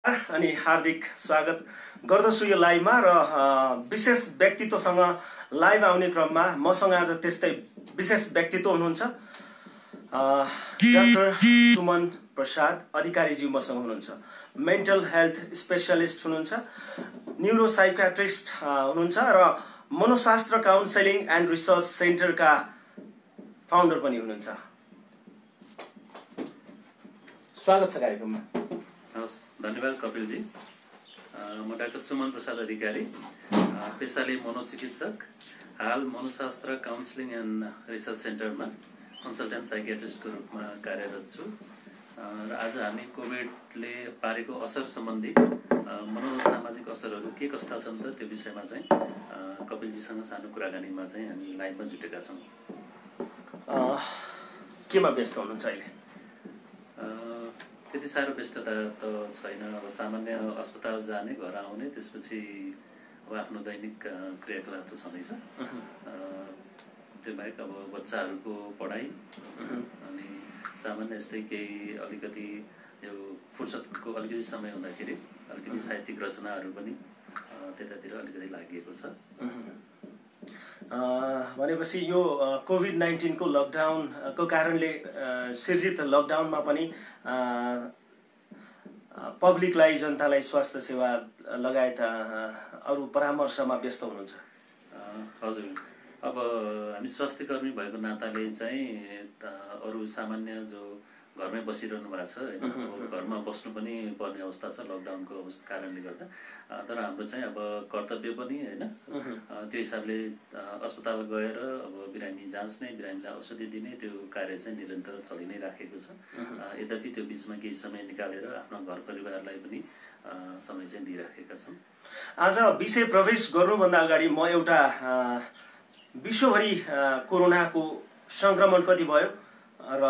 अनि हार्दिक स्वागत गर्दछु यो लाइभमा र विशेष व्यक्तित्वसँग लाइभ आउने क्रममा मसँग आज त्यस्तै विशेष व्यक्तित्व हुनुहुन्छ डाक्टर सुमन प्रसाद अधिकारीज्यू मसँग हुनुहुन्छ। मेन्टल हेल्थ स्पेशलिस्ट हुनुहुन्छ, न्युरोसाइकियाट्रिस्ट हुनुहुन्छ र मनोशास्त्र काउन्सेलिङ एन्ड रिसर्च सेन्टरका फाउन्डर पनि हुनुहुन्छ। स्वागत छ कार्यक्रममा। हस्, धन्यवाद कपिलजी। म डाक्टर सुमन प्रसाद अधिकारी, पेसाले मनोचिकित्सक, हाल मनोशास्त्र काउन्सिलिङ एन्ड रिसर्च सेन्टरमा कन्सल्टेन्ट साइकियाट्रिस्टको रूपमा कार्यरत छु। र आज हामी कोभिडले पारेको असर सम्बन्धी मनोसामाजिक असरहरू के कस्ता छन् त त्यो विषयमा चाहिँ कपिलजीसँग सानो कुराकानीमा चाहिँ हामी लाइभमा जुटेका छौँ। केमा व्यस्त हुनुहुन्छ अहिले? त्यति साह्रो व्यस्तता त छैन। अब सामान्य अस्पताल जाने, घर आउने, त्यसपछि अब आफ्नो दैनिक क्रियाकलाप त छँदैछ। त्यो बाहेक अब बच्चाहरूको पढाइ अनि सामान्य यस्तै केही अलिकति यो फुर्सदको अलिकति समय हुँदाखेरि अलिकति साहित्यिक रचनाहरू पनि त्यतातिर अलिकति लागि छ। भनेपछि यो कोभिड-19 को लकडाउनको कारणले सिर्जित लकडाउनमा पनि पब्लिकलाई, जनतालाई स्वास्थ्य सेवा लगायत अरू परामर्शमा व्यस्त हुनुहुन्छ। हजुर, अब हामी स्वास्थ्य कर्मी भएको नाताले चाहिँ अरू सामान्य जो घरमै बसिरहनु भएको छ होइन, घरमा बस्नु पनि पर्ने अवस्था छ लकडाउनको कारणले गर्दा। तर हाम्रो चाहिँ अब कर्तव्य पनि होइन, त्यो हिसाबले अस्पताल गएर अब बिरामी जाँच्ने, बिरामीलाई औषधि दिने त्यो कार्य चाहिँ निरन्तर चलि नै राखेको छ। यद्यपि त्यो बिचमा केही समय निकालेर आफ्नो घर परिवारलाई पनि समय चाहिँ दिइराखेका छौँ। आज विषय प्रवेश गर्नुभन्दा अगाडि म एउटा विश्वभरि कोरोनाको संक्रमण कति भयो र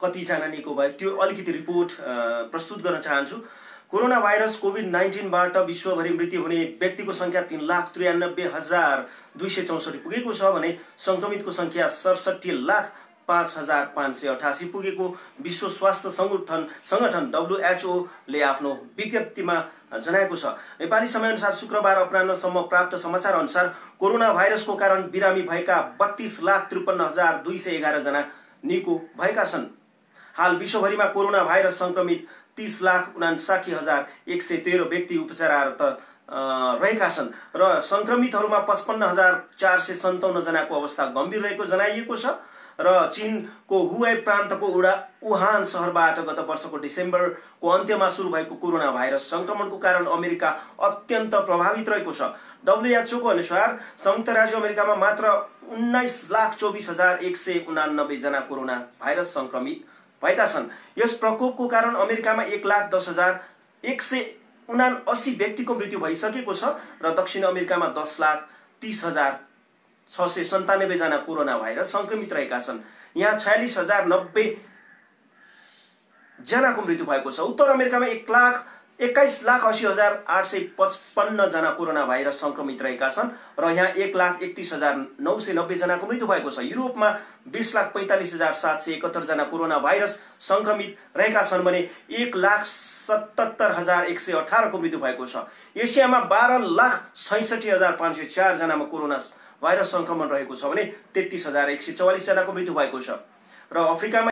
कतिजना निको भयो त्यो अलिकति रिपोर्ट प्रस्तुत गर्न चाहन्छु। कोरोना भाइरस कोभिड-19बाट विश्वभरि मृत्यु हुने व्यक्तिको संख्या 3,93,264 पुगेको छ भने संक्रमितको संख्या 67,05,588 पुगेको विश्व स्वास्थ्य संगठन WHO ले आफ्नो विज्ञप्तिमा जनाएको छ। नेपाली समयअनुसार शुक्रबार अपराह्नसम्म प्राप्त समाचार अनुसार कोरोना भाइरसको कारण बिरामी भएका 32,53,211 जना निको भएका छन्। हाल विश्वभरिमा कोरोना भाइरस संक्रमित 30,59,113 व्यक्ति उपचाररत रहेका छन् र संक्रमितहरूमा 55,457 जनाको अवस्था गम्भीर रहेको जनाइएको छ। र चीनको हुबै प्रान्तको वुहान सहरबाट गत वर्षको डिसेम्बरको अन्त्यमा सुरु भएको कोरोना भाइरस संक्रमणको कारण अमेरिका अत्यन्त प्रभावित रहेको छ। WHO को अनुसार संयुक्त राज्य अमेरिकामा मात्र 19,24,189 जना कोरोना भाइरस संक्रमित भएका छन्। यस प्रकोपको कारण अमेरिकामा 1,10,179 व्यक्तिको मृत्यु भइसकेको छ र दक्षिण अमेरिकामा 10,30,697 जना कोरोना भाइरस संक्रमित रहेका छन्। यहाँ 46,090 जनाको मृत्यु भएको छ। उत्तर अमेरिकामा 1,21,80,855 जना कोरोना भाइरस संक्रमित रहेका छन् र यहाँ 1,31,990 जनाको मृत्यु भएको छ। युरोपमा 20,45,771 जना कोरोना भाइरस संक्रमित रहेका छन् भने 1,77,118 को मृत्यु भएको छ। एसियामा 12,66,504 जनामा कोरोना भाइरस संक्रमण रहेको छ भने 33,144 जनाको मृत्यु भएको छ। र अफ्रिकामा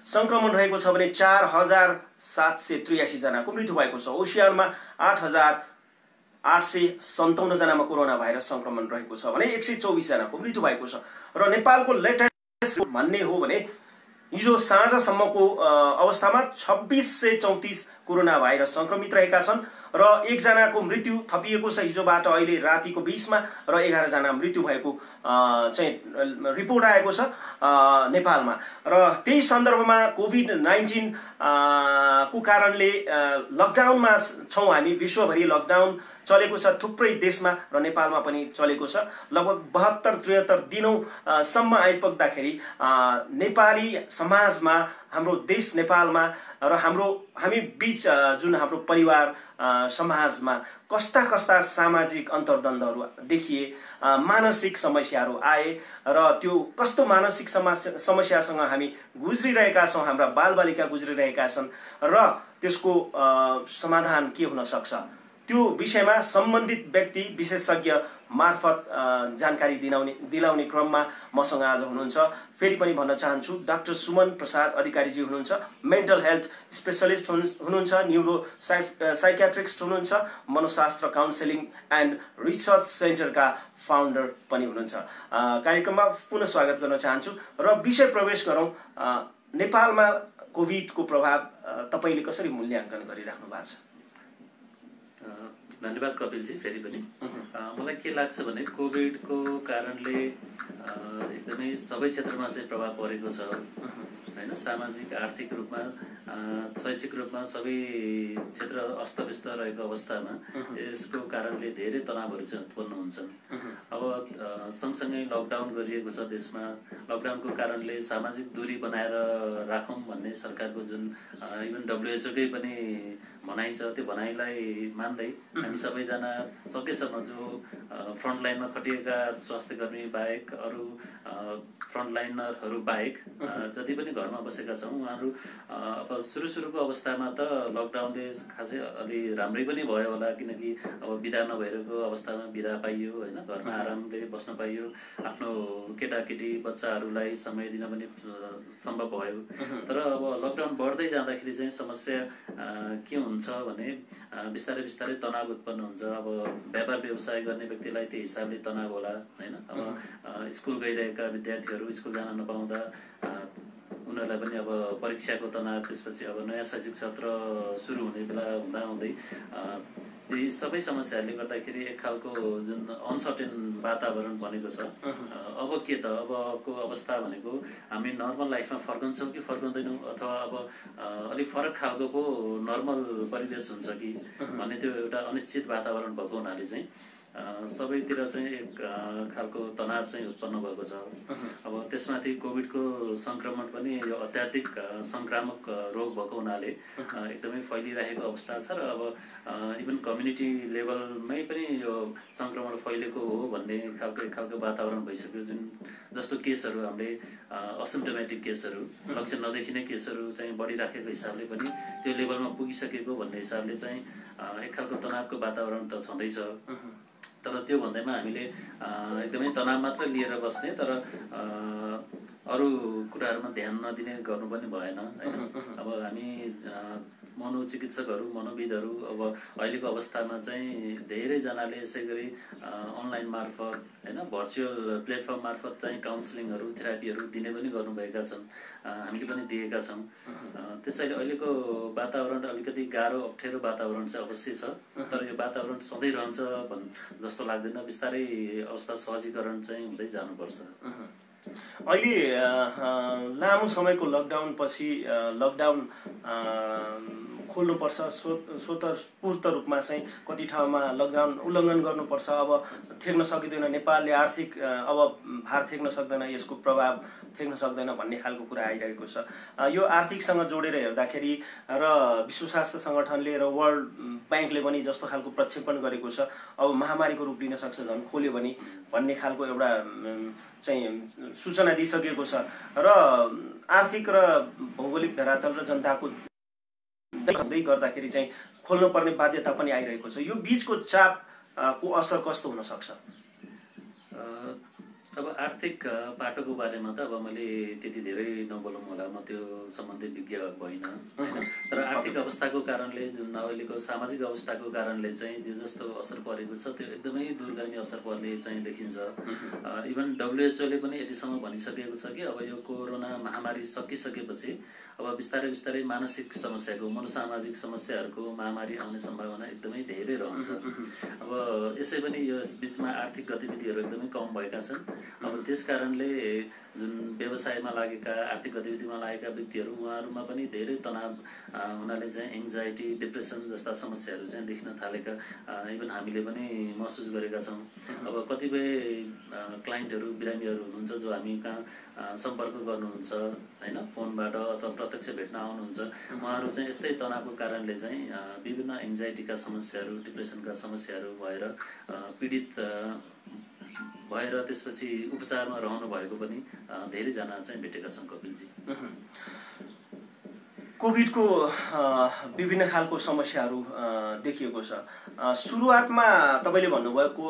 संक्रमण रहेको छ भने 4,783 जनाको मृत्यु भएको छ। ओसियानमा 8,857 जनामा कोरोना भाइरस संक्रमण रहेको छ भने 124 जनाको मृत्यु भएको छ। र नेपालको लेटेस्ट भन्ने हो भने हिजो साँझसम्मको अवस्थामा 2634 कोरोना भाइरस संक्रमित रहेका छन् र 1 जनाको मृत्यु थपिएको छ हिजोबाट अहिले रातिको 20 मा र 11 जना मृत्यु भएको चाहिँ रिपोर्ट आएको छ नेपालमा। र त्यही सन्दर्भमा कोभिड-19 को कारणले लकडाउनमा छौं हामी। विश्वभरि लकडाउन चलेको छ, थुप्रै देशमा र नेपालमा पनि चलेको छ। लगभग 72-73 दिनौं सम्म आइपुग्दाखेरि नेपाली समाजमा हाम्रो देश नेपालमा र हामी बीच जुन हाम्रो परिवार समाजमा कस्ता कस्ता सामाजिक अन्तर्द्वन्द्वहरू देखिए, मानसिक समस्याहरू आए र त्यो कस्तो मानसिक समस्यासँग हामी गुज्रिरहेका छौँ, हाम्रा बालबालिका गुज्रिरहेका छन् र त्यसको समाधान के हुन सक्छ, त्यो विषयमा सम्बन्धित व्यक्ति विशेषज्ञ मार्फत जानकारी दिलाउने क्रममा मसँग आज हुनुहुन्छ। फेरि पनि भन्न चाहन्छु, डाक्टर सुमन प्रसाद अधिकारीजी हुनुहुन्छ, मेन्टल हेल्थ स्पेशलिस्ट हुनुहुन्छ, न्युरो साइकियाट्रिस्ट हुनुहुन्छ, मनोशास्त्र काउन्सिलिङ एन्ड रिसर्च सेन्टरका फाउन्डर पनि हुनुहुन्छ। कार्यक्रममा पुनः स्वागत गर्न चाहन्छु र विषय प्रवेश गरौँ। नेपालमा कोभिडको प्रभाव तपाईले कसरी मूल्याङ्कन गरिराख्नु भएको छ? धन्यवाद कपिलजी। फेरि पनि मलाई के लाग्छ भने कोभिडको कारणले एकदमै सबै क्षेत्रमा चाहिँ प्रभाव परेको छ हैन। सामाजिक, आर्थिक रूपमा, शैक्षिक रूपमा सबै क्षेत्र अस्तव्यस्त रहेको अवस्थामा यसको कारणले धेरै तनावहरू चाहिँ उत्पन्न हुन्छन्। अब सँगसँगै लकडाउन गरिएको छ देशमा। लकडाउनको कारणले सामाजिक दूरी बनाएर राखौँ भन्ने सरकारको जुन इभन WHO कै पनि भनाइ छ, त्यो भनाइलाई मान्दै हामी सबैजना सकेसम्म जो फ्रन्टलाइनमा खटिएका स्वास्थ्यकर्मी बाहेक, अरू फ्रन्टलाइनरहरू बाहेक जति पनि घरमा बसेका छौँ उहाँहरू अब सुरुको अवस्थामा त लकडाउनले खासै अलि राम्रै पनि भयो होला, किनकि अब बिदा नभइरहेको अवस्थामा बिदा पाइयो होइन, घरमा आरामले बस्न पाइयो, आफ्नो केटाकेटी बच्चाहरूलाई समय दिन पनि सम्भव भयो। तर अब लकडाउन बढ्दै जाँदाखेरि चाहिँ समस्या के हुन्छ भने बिस्तारै बिस्तारै तनाव उत्पन्न हुन्छ। अब व्यापार व्यवसाय गर्ने व्यक्तिलाई त्यो हिसाबले तनाव होला होइन। अब स्कुल गइरहेका विद्यार्थीहरू स्कुल जान नपाउँदा उनीहरूलाई पनि अब परीक्षाको तनाव, त्यसपछि अब नयाँ शैक्षिक सत्र सुरु हुने बेला हुँदाहुँदै यी सबै समस्याहरूले गर्दाखेरि एक खालको जुन अनसर्टेन वातावरण बनेको छ। अब के त, अबको अवस्था भनेको हामी नर्मल लाइफमा फर्कन्छौँ कि फर्काउँदैनौँ, अथवा अब अलिक फरक खालको पो नर्मल परिवेश हुन्छ कि भन्ने त्यो एउटा अनिश्चित वातावरण भएको हुनाले चाहिँ सबैतिर चाहिँ एक खालको तनाव चाहिँ उत्पन्न भएको छ। अब त्यसमाथि कोभिडको संक्रमण पनि यो अत्याधिक संक्रामक रोग भएको हुनाले एकदमै फैलिरहेको अवस्था छ र अब इभन कम्युनिटी लेभलमै पनि यो संक्रमण फैलेको हो भन्ने खालको एक खालको वातावरण भइसक्यो। जुन जस्तो केसहरू हामीले असिम्टोमेटिक केसहरू, लक्षण नदेखिने केसहरू चाहिँ बढिराखेको हिसाबले पनि त्यो लेभलमा पुगिसकेको भन्ने हिसाबले चाहिँ एक खालको तनावको वातावरण त छँदैछ। तर त्यो भन्दैमा हामीले एकदमै तनाव मात्र लिएर बस्ने, तर अरू कुराहरूमा ध्यान नदिने गर्नु पनि भएन हैन। अब हामी मनोचिकित्सकहरू, मनोविदहरू अब अहिलेको अवस्थामा चाहिँ धेरैजनाले यसै गरी अनलाइन मार्फत हैन, भर्चुअल प्लेटफर्म मार्फत चाहिँ काउन्सिलिङहरू, थेरापीहरू दिने पनि गर्नुभएका छन्, हामीले पनि दिएका छौँ। त्यसैले अहिलेको वातावरण अलिकति गाह्रो अप्ठ्यारो वातावरण चाहिँ अवश्य छ, तर यो वातावरण सधैँ रहन्छ जस्तो लाग्दैन। बिस्तारै अवस्था सहजीकरण चाहिँ हुँदै जानुपर्छ। अहिले लामो समयको लकडाउन पछि लकडाउन खोल्नुपर्छ, स्वतःस्फूर्त रूपमा चाहिँ कति ठाउँमा लकडाउन उल्लङ्घन गर्नुपर्छ। अब थेक्न सकिँदैन, नेपालले आर्थिक अब भार थेक्न सक्दैन, यसको प्रभाव थेक्न सक्दैन भन्ने खालको कुरा आइरहेको छ। यो आर्थिकसँग जोडेर हेर्दाखेरि र विश्व स्वास्थ्य सङ्गठनले र वर्ल्ड ब्याङ्कले पनि जस्तो खालको प्रक्षेपण गरेको छ, अब महामारीको रूप लिन सक्छ झन् खोल्यो भने भन्ने खालको एउटा चाहिँ सूचना दिइसकेको छ र आर्थिक र भौगोलिक धरातल र जनताको हुँदै गर्दाखेरि चाहिँ खोल्नुपर्ने बाध्यता पनि आइरहेको छ। यो बीचको चापको असर कस्तो हुन सक्छ? अब आर्थिक पाटोको बारेमा त अब मैले त्यति धेरै नबोलौँ होला, म त्यो सम्बन्धी विज्ञ होइन हैन। तर आर्थिक अवस्थाको कारणले, जुन अहिलेको सामाजिक अवस्थाको कारणले चाहिँ जे जस्तो असर परेको छ त्यो एकदमै दूरगामी असर पर्ने चाहिँ देखिन्छ। इभन WHO ले पनि यतिसम्म भनिसकेको छ कि अब यो कोरोना महामारी सकिसकेपछि अब बिस्तारै बिस्तारै मानसिक समस्याको, मनोसामाजिक समस्याहरूको महामारी आउने सम्भावना एकदमै धेरै रहन्छ। अब यसै पनि यो बिचमा आर्थिक गतिविधिहरू एकदमै कम भएका छन्। अब त्यस कारणले जुन व्यवसायमा लागेका आर्थिक गतिविधिमा लागेका व्यक्तिहरू उहाँहरूमा पनि धेरै तनाव हुनाले चाहिँ एङ्जाइटी डिप्रेसन जस्ता समस्याहरू चाहिँ देख्न थालेका इभन हामीले पनि महसुस गरेका छौँ। अब कतिपय क्लाइन्टहरू बिरामीहरू हुनुहुन्छ जो हामी कहाँ सम्पर्क गर्नुहुन्छ होइन, फोनबाट अथवा प्रत्यक्ष भेट्न आउनुहुन्छ, उहाँहरू चाहिँ यस्तै तनावको कारणले चाहिँ विभिन्न एङ्जाइटीका समस्याहरू डिप्रेसनका समस्याहरू भएर पीडित भएर त्यसपछि उपचारमा रहनु भएको पनि धेरैजना चाहिँ भेटेका छौँ कपिलजी। कोभिडको विभिन्न खालको समस्याहरू देखिएको छ। सुरुवातमा तपाईँले भन्नुभएको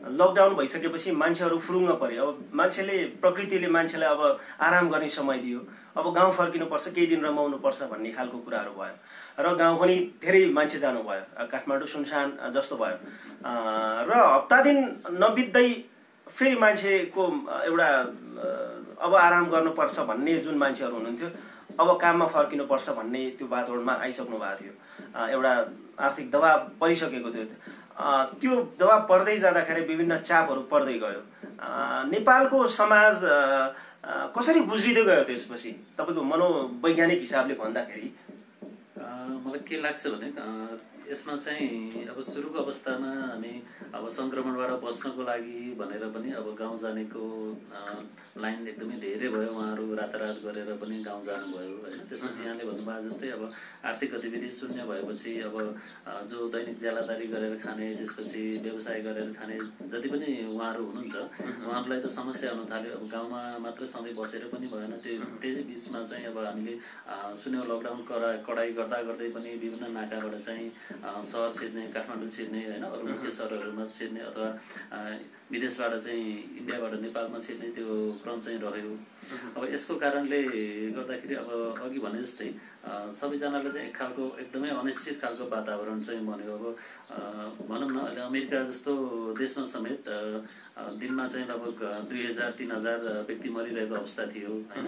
लकडाउन भइसकेपछि मान्छेहरू फुरुङ्ग परे। अब मान्छेले प्रकृतिले मान्छेलाई अब आराम गर्ने समय दियो, अब गाउँ फर्किनुपर्छ, केही दिन रमाउनुपर्छ भन्ने खालको कुराहरू भयो र गाउँ पनि धेरै मान्छे जानुभयो, काठमाडौँ सुनसान जस्तो भयो र हप्ता दिन नबित्दै फेरि मान्छेको एउटा अब आराम गर्नुपर्छ भन्ने जुन मान्छेहरू हुनुहुन्थ्यो अब काममा फर्किनुपर्छ भन्ने त्यो वातावरणमा आइसक्नु भएको थियो। एउटा आर्थिक दबाब परिसकेको थियो। त्यो दबाब पर्दै जाँदाखेरि विभिन्न चापहरू पर्दै गयो। नेपालको समाज कसरी गुज्रिँदै गयो त्यसपछि तपाईँको मनोवैज्ञानिक हिसाबले भन्दाखेरि? मलाई के लाग्छ भने यसमा चाहिँ अब सुरुको अवस्थामा हामी अब सङ्क्रमणबाट बच्नको लागि भनेर पनि अब गाउँ जानेको लाइन एकदमै धेरै भयो। उहाँहरू रातारात गरेर पनि गाउँ जानुभयो होइन। त्यसपछि यहाँले भन्नुभयो जस्तै अब आर्थिक गतिविधि शून्य भएपछि अब जो दैनिक ज्यालादारी गरेर खाने, त्यसपछि व्यवसाय गरेर खाने जति पनि उहाँहरू हुनुहुन्छ उहाँहरूलाई त समस्या हुन थाल्यो। अब गाउँमा मात्र सधैँ बसेर पनि भएन। त्यसै बिचमा चाहिँ अब हामीले सुन्यौँ लकडाउन कडाइ गर्दा गर्दै पनि विभिन्न नाकाबाट चाहिँ सहर छिर्ने, काठमाडौँ छिर्ने होइन, अरू मुख्य सहरहरूमा छिर्ने अथवा विदेशबाट चाहिँ इन्डियाबाट नेपालमा छिर्ने त्यो क्रम चाहिँ रह्यो। अब यसको कारणले गर्दाखेरि अब अघि भने जस्तै सबैजनालाई चाहिँ एक खालको एकदमै अनिश्चित खालको वातावरण चाहिँ बन्यो। अब भनौँ न अहिले अमेरिका जस्तो देशमा समेत दिनमा चाहिँ लगभग 2000-3000 व्यक्ति मरिरहेको अवस्था थियो होइन।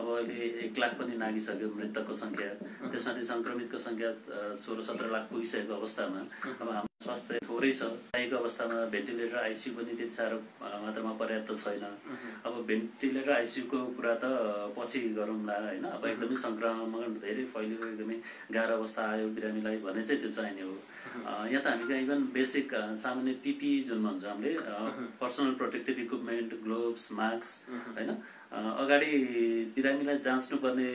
अब अहिले 1 लाख पनि नागिसक्यो मृतकको सङ्ख्या। त्यसमाथि सङ्क्रमितको सङ्ख्या 16-17 लाख पुगिसकेको अवस्थामा अब हाम्रो स्वास्थ्य थोरै छ। चाहिएको अवस्थामा भेन्टिलेटर आइसियू पनि त्यति साह्रो मात्रामा पर्याप्त छैन। अब भेन्टिलेटर आइसियूको कुरा त पछि गरौँला होइन। अब एकदमै सङ्क्रमण धेरै फैलियो, एकदमै गाह्रो अवस्था आयो बिरामीलाई भने चाहिँ त्यो चाहिने हो। यहाँ त हामी कहाँ इभन बेसिक सामान्य पिपी जुन भन्छ हामीले personal protective equipment, gloves, mask होइन, अगाडि बिरामीलाई जाँच्नुपर्ने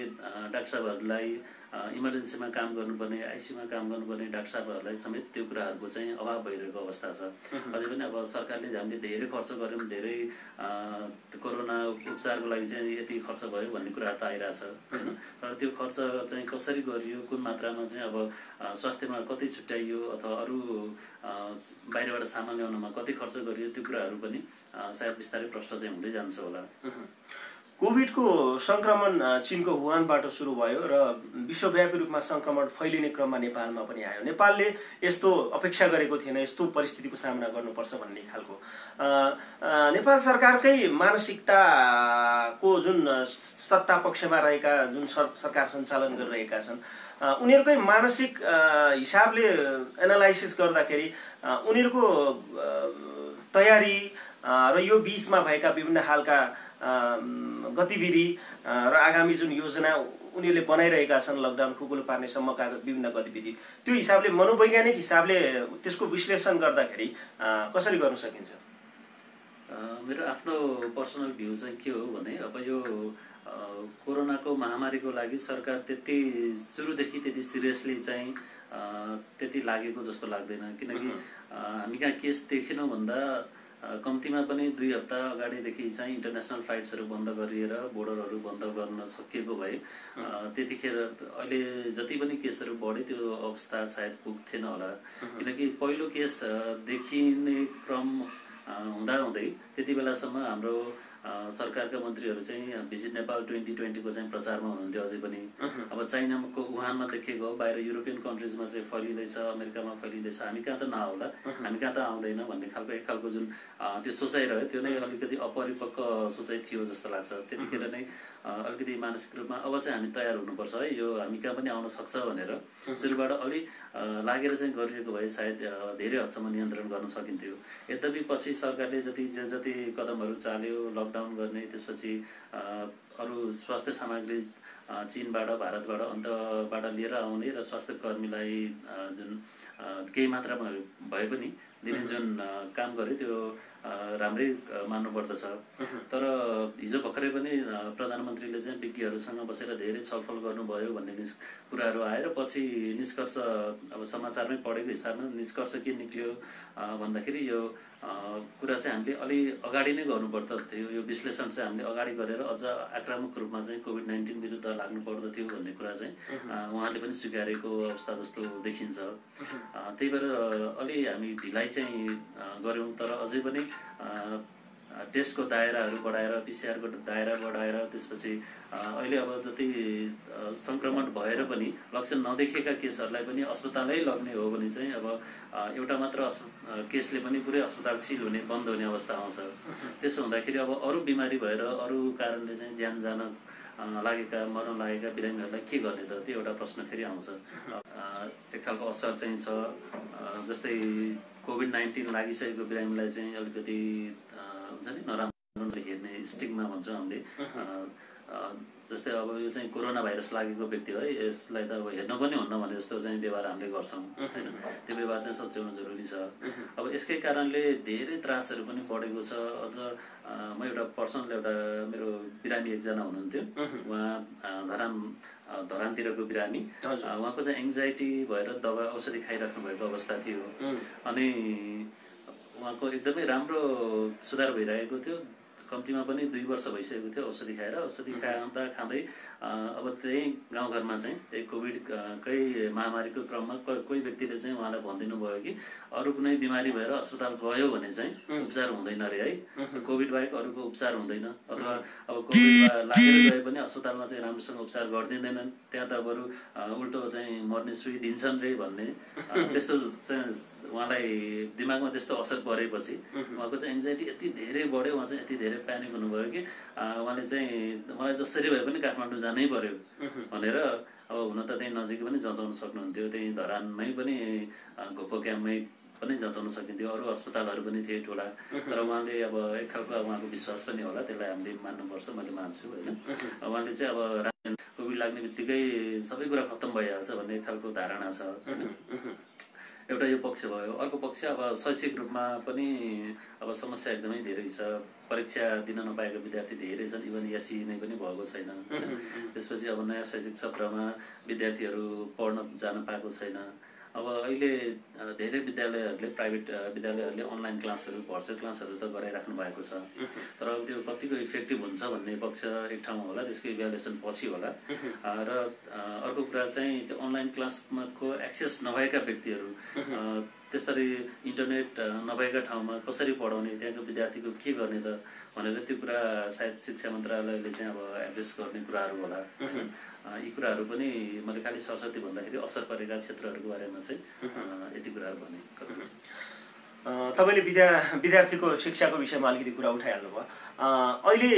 डाक्टर साहबहरूलाई, इमर्जेन्सीमा काम गर्नुपर्ने, आइसियूमा काम गर्नुपर्ने डाक्टर साहबहरूलाई समेत त्यो कुराहरूको चाहिँ अभाव भइरहेको अवस्था छ। अझै पनि अब सरकारले हामीले धेरै खर्च गऱ्यौँ, धेरै कोरोना उपचारको लागि चाहिँ यति खर्च भयो भन्ने कुराहरू त आइरहेछ होइन। तर त्यो खर्च चाहिँ कसरी गरियो, कुन मात्रामा चाहिँ अब स्वास्थ्यमा कति छुट्याइयो अथवा अरू बाहिरबाट सामान ल्याउनमा कति खर्च गरियो त्यो कुराहरू पनि सायद बिस्तारै प्रश्न चाहिँ हुँदै जान्छ होला। कोभिडको सङ्क्रमण चीनको वुहानबाट सुरु भयो र विश्वव्यापी रूपमा सङ्क्रमण फैलिने क्रममा नेपालमा पनि आयो। नेपालले यस्तो अपेक्षा गरेको थिएन, यस्तो परिस्थितिको सामना गर्नुपर्छ भन्ने खालको। नेपाल सरकारकै मानसिकताको जुन सत्ता पक्षमा रहेका जुन सरकार सञ्चालन गरिरहेका छन् उनीहरूकै मानसिक हिसाबले एनालाइसिस गर्दाखेरि उनीहरूको तयारी र यो बीचमा भएका विभिन्न खालका गतिविधि र आगामी जुन योजना उनीहरूले बनाइरहेका छन् लकडाउन खुकुलो पार्नेसम्मका विभिन्न गतिविधि, त्यो हिसाबले मनोवैज्ञानिक हिसाबले त्यसको विश्लेषण गर्दाखेरि कसरी गर्न सकिन्छ? मेरो आफ्नो पर्सनल भ्यू चाहिँ के हो भने अब यो कोरोनाको महामारीको लागि सरकार त्यति सुरुदेखि त्यति सिरियसली चाहिँ त्यति लागेको जस्तो लाग्दैन। किनकि हामी कहाँ केस देखेनौँ भन्दा कम्तीमा पनि 2 हप्ता अगाडिदेखि चाहिँ इन्टरनेसनल फ्लाइट्सहरू बन्द गरिएर बोर्डरहरू बन्द गर्न सकिएको भए त्यतिखेर अहिले जति पनि केसहरू बढ्यो त्यो अवस्था सायद पुग्थेन होला। किनकि पहिलो केस देखिने क्रम हुँदाहुँदै त्यति बेलासम्म हाम्रो सरकारका मन्त्रीहरू चाहिँ भिजिट नेपाल 2020 को चाहिँ प्रचारमा हुनुहुन्थ्यो अझै पनि। अब चाइनाको वुहानमा देखिएको बाहिर युरोपियन कन्ट्रिजमा चाहिँ फैलिँदैछ, अमेरिकामा फैलिँदैछ, हामी कहाँ त नहोला, हामी कहाँ त आउँदैन भन्ने खालको एक खालको जुन त्यो सोचाइ रह्यो त्यो नै अलिकति अपरिपक्व सोचाइ थियो जस्तो लाग्छ। त्यतिखेर नै अलिकति मानसिक रूपमा अब चाहिँ हामी तयार हुनुपर्छ है, यो हामी कहाँ पनि आउन सक्छ भनेर सुरुबाट अलि लागेर चाहिँ गरिएको भए सायद धेरै हदसम्म नियन्त्रण गर्न सकिन्थ्यो। यद्यपि पछि सरकारले जति कदमहरू चाल्यो, लकडाउन गर्ने, त्यसपछि अरू स्वास्थ्य सामग्री चीनबाट, भारतबाट, अन्तबाट लिएर आउने र स्वास्थ्य कर्मीलाई जुन केही मात्रामा भए पनि दिने जुन काम गर्यो त्यो राम्रै मान्नुपर्दछ। तर हिजो भर्खरै पनि प्रधानमन्त्रीले चाहिँ विज्ञहरूसँग बसेर धेरै छलफल गर्नुभयो भन्ने कुराहरू आएर पछि निष्कर्ष अब समाचारमै पढेको हिसाबमा निष्कर्ष के निक्ल्यो भन्दाखेरि यो कुरा चाहिँ हामीले अलि अगाडि नै गर्नुपर्दथ्यो, यो विश्लेषण चाहिँ हामीले अगाडि गरेर अझ आक्रामक रूपमा चाहिँ कोभिड-19 विरुद्ध लाग्नु पर्दथ्यो भन्ने कुरा चाहिँ उहाँले पनि स्वीकारेको अवस्था जस्तो देखिन्छ। त्यही भएर अलि हामी ढिलाइ चाहिँ गऱ्यौँ, तर अझै पनि टेस्टको दायराहरू बढाएर, पिसिआरको दायरा बढाएर, त्यसपछि अहिले अब जति सङ्क्रमण भएर पनि लक्षण नदेखेका केसहरूलाई पनि अस्पतालै लग्ने हो भने चाहिँ अब एउटा मात्र केसले पनि पुरै अस्पताल सिल हुने, बन्द हुने अवस्था आउँछ। त्यसो हुँदाखेरि अब अरू बिमारी भएर अरू कारणले चाहिँ ज्यान जान लागेका, मर्न लागेका बिरामीहरूलाई के गर्ने त, त्यो एउटा प्रश्न फेरि आउँछ। एक खालको असर चाहिँ छ, जस्तै कोभिड-19 लागिसकेको बिरामीलाई चाहिँ अलिकति हुन्छ नि नराम्रो हेर्ने स्टिग्मा भन्छौँ हामीले। जस्तै अब यो चाहिँ कोरोना भाइरस लागेको व्यक्ति हो है, यसलाई त अब हेर्न पनि हुन्न भने जस्तो चाहिँ व्यवहार हामीले गर्छौँ होइन, त्यो व्यवहार चाहिँ सच्याउन जरुरी छ। अब यसकै कारणले धेरै त्रासहरू पनि बढेको छ। अझ म एउटा पर्सनल एउटा मेरो बिरामी एकजना हुनुहुन्थ्यो, उहाँ धरानतिरको बिरामी, उहाँको चाहिँ एङ्जाइटी भएर दबाई औषधि खाइराख्नु भएको अवस्था थियो अनि उहाँको एकदमै राम्रो सुधार भइरहेको थियो। कम्तीमा पनि 2 वर्ष भइसकेको थियो औषधि खाएर। औषधि खाँदै अब त्यही गाउँघरमा चाहिँ त्यही कोभिडकै महामारीको क्रममा कोही व्यक्तिले चाहिँ उहाँलाई भनिदिनु भयो कि अरू कुनै बिमारी भएर अस्पताल गयो भने चाहिँ उपचार हुँदैन अरे है, कोभिड बाहेक अरूको उपचार हुँदैन, अथवा अब कोभिड लागेर गए पनि अस्पतालमा चाहिँ राम्रोसँग उपचार गरिदिँदैनन्, त्यहाँ त बरु उल्टो चाहिँ मर्ने सुई दिन्छन् रे भन्ने त्यस्तो चाहिँ उहाँलाई दिमागमा त्यस्तो असर परेपछि उहाँको चाहिँ एङ्जाइटी यति धेरै बढ्यो, उहाँ चाहिँ यति धेरै प्यानिक हुनुभयो कि उहाँले चाहिँ मलाई जसरी भए पनि काठमाडौँ जानै पर्यो भनेर, अब हुन त त्यही नजिकै पनि जचाउन सक्नुहुन्थ्यो, त्यही धरानमै पनि घोप्पो क्याम्पमै पनि जचाउन सकिन्थ्यो, अरू अस्पतालहरू पनि थिए ठुला। तर उहाँले अब एक खालको उहाँको विश्वास पनि होला, त्यसलाई हामीले मान्नुपर्छ, मैले मान्छु होइन। उहाँले चाहिँ अब कोभिड लाग्ने बित्तिकै सबै कुरा खत्तम भइहाल्छ भन्ने एक खालको धारणा छ। एउटा यो पक्ष भयो। अर्को पक्ष अब शैक्षिक रूपमा पनि अब समस्या एकदमै धेरै छ। परीक्षा दिन नपाएका विद्यार्थी धेरै छन्, इभन एससी नै पनि भएको छैन। त्यसपछि अब नयाँ शैक्षिक सत्रमा विद्यार्थीहरू पढ्न जान पाएको छैन। अब अहिले धेरै विद्यालयहरूले, प्राइभेट विद्यालयहरूले अनलाइन क्लासहरू, भर्चुअल क्लासहरू त गराइराख्नु भएको छ, तर अब त्यो कतिको इफेक्टिभ हुन्छ भन्ने पक्ष एक ठाउँमा होला, त्यसको इभ्यालुएसन पछि होला। र अर्को कुरा चाहिँ त्यो अनलाइन क्लासको एक्सेस नभएका व्यक्तिहरू, त्यसरी इन्टरनेट नभएका ठाउँमा कसरी पढाउने, त्यहाँको विद्यार्थीको के गर्ने त भनेर त्यो कुरा सायद शिक्षा मन्त्रालयले चाहिँ अब एड्रेस गर्ने कुराहरू होला। यी कुराहरू पनि मैले खालि सरस्वती भन्दाखेरि असर परेका क्षेत्रहरूको बारेमा चाहिँ यति कुराहरू भने। तपाईँले विद्यार्थीको शिक्षाको विषयमा अलिकति कुरा उठाइहाल्नु भयो। अहिले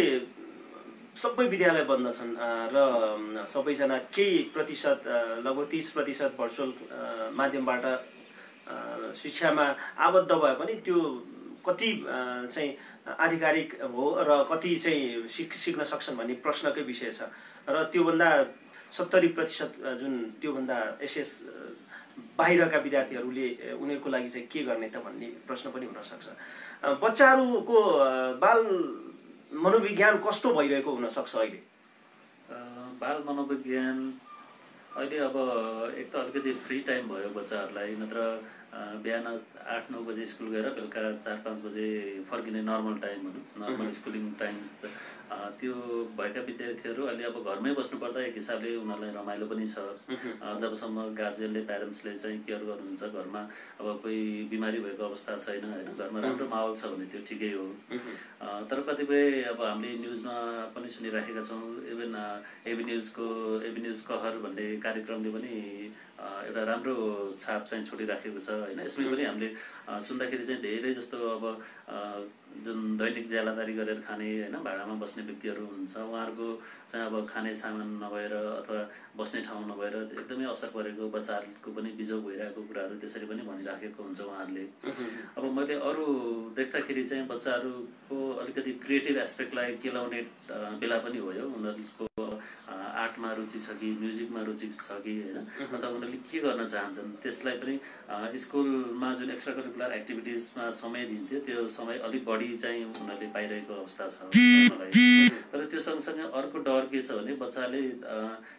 सबै विद्यालय बन्द छन् र सबैजना केही प्रतिशत, लगभग 30% भर्चुअल माध्यमबाट शिक्षामा आबद्ध भए पनि त्यो कति चाहिँ आधिकारिक हो र कति चाहिँ सिक्न सक्छन् भन्ने प्रश्नकै विषय छ। र त्योभन्दा 70% जुन त्योभन्दा एसएस बाहिरका विद्यार्थीहरूले उनीहरूको लागि चाहिँ के गर्ने त भन्ने प्रश्न पनि हुनसक्छ। बच्चाहरूको बाल मनोविज्ञान कस्तो भइरहेको हुनसक्छ अहिले? बाल मनोविज्ञान अहिले अब एक त अलिकति फ्री टाइम भयो बच्चाहरूलाई, नत्र बिहान 8-9 बजे स्कुल गएर बेलुका 4-5 बजे फर्किने नर्मल टाइम भनौँ, नर्मल स्कुलिङ टाइम त्यो भएका विद्यार्थीहरू अहिले अब घरमै बस्नुपर्दा एक हिसाबले उनीहरूलाई रमाइलो पनि छ। जबसम्म गार्जियनले प्यारेन्ट्सले चाहिँ केयर गर्नुहुन्छ, घरमा अब कोही बिमारी भएको अवस्था छैन होइन, घरमा राम्रो माहौल छ भने त्यो ठिकै हो। तर कतिपय अब हामीले न्युजमा पनि सुनिराखेका छौँ, इभन एबी न्युज कहर भन्ने कार्यक्रमले पनि एउटा राम्रो छाप चाहिँ छोडिराखेको छ होइन। यसमै पनि हामीले सुन्दाखेरि चाहिँ धेरै जस्तो अब जुन दैनिक ज्यालादारी गरेर खाने होइन, भाडामा बस्ने व्यक्तिहरू हुनुहुन्छ, उहाँहरूको चाहिँ अब खाने सामान नभएर अथवा बस्ने ठाउँ नभएर एकदमै असर परेको, बच्चाहरूको पनि बिजोग भइरहेको कुराहरू त्यसरी पनि भनिराखेको हुन्छ उहाँहरूले। अब मैले अरू देख्दाखेरि चाहिँ बच्चाहरूको अलिकति क्रिएटिभ एस्पेक्टलाई केलाउने बेला पनि हो यो। उनीहरूको आर्टमा रुचि छ कि म्युजिकमा रुचि छ कि होइन, अथवा उनीहरूले के गर्न चाहन्छन् त्यसलाई पनि स्कुलमा जुन एक्स्ट्रा करिकुलर एक्टिभिटिजमा समय दिन्थ्यो त्यो समय अलिक बढी चाहिँ उनीहरूले पाइरहेको अवस्था छ मलाई। तर त्यो सँगसँगै अर्को डर के छ भने बच्चाले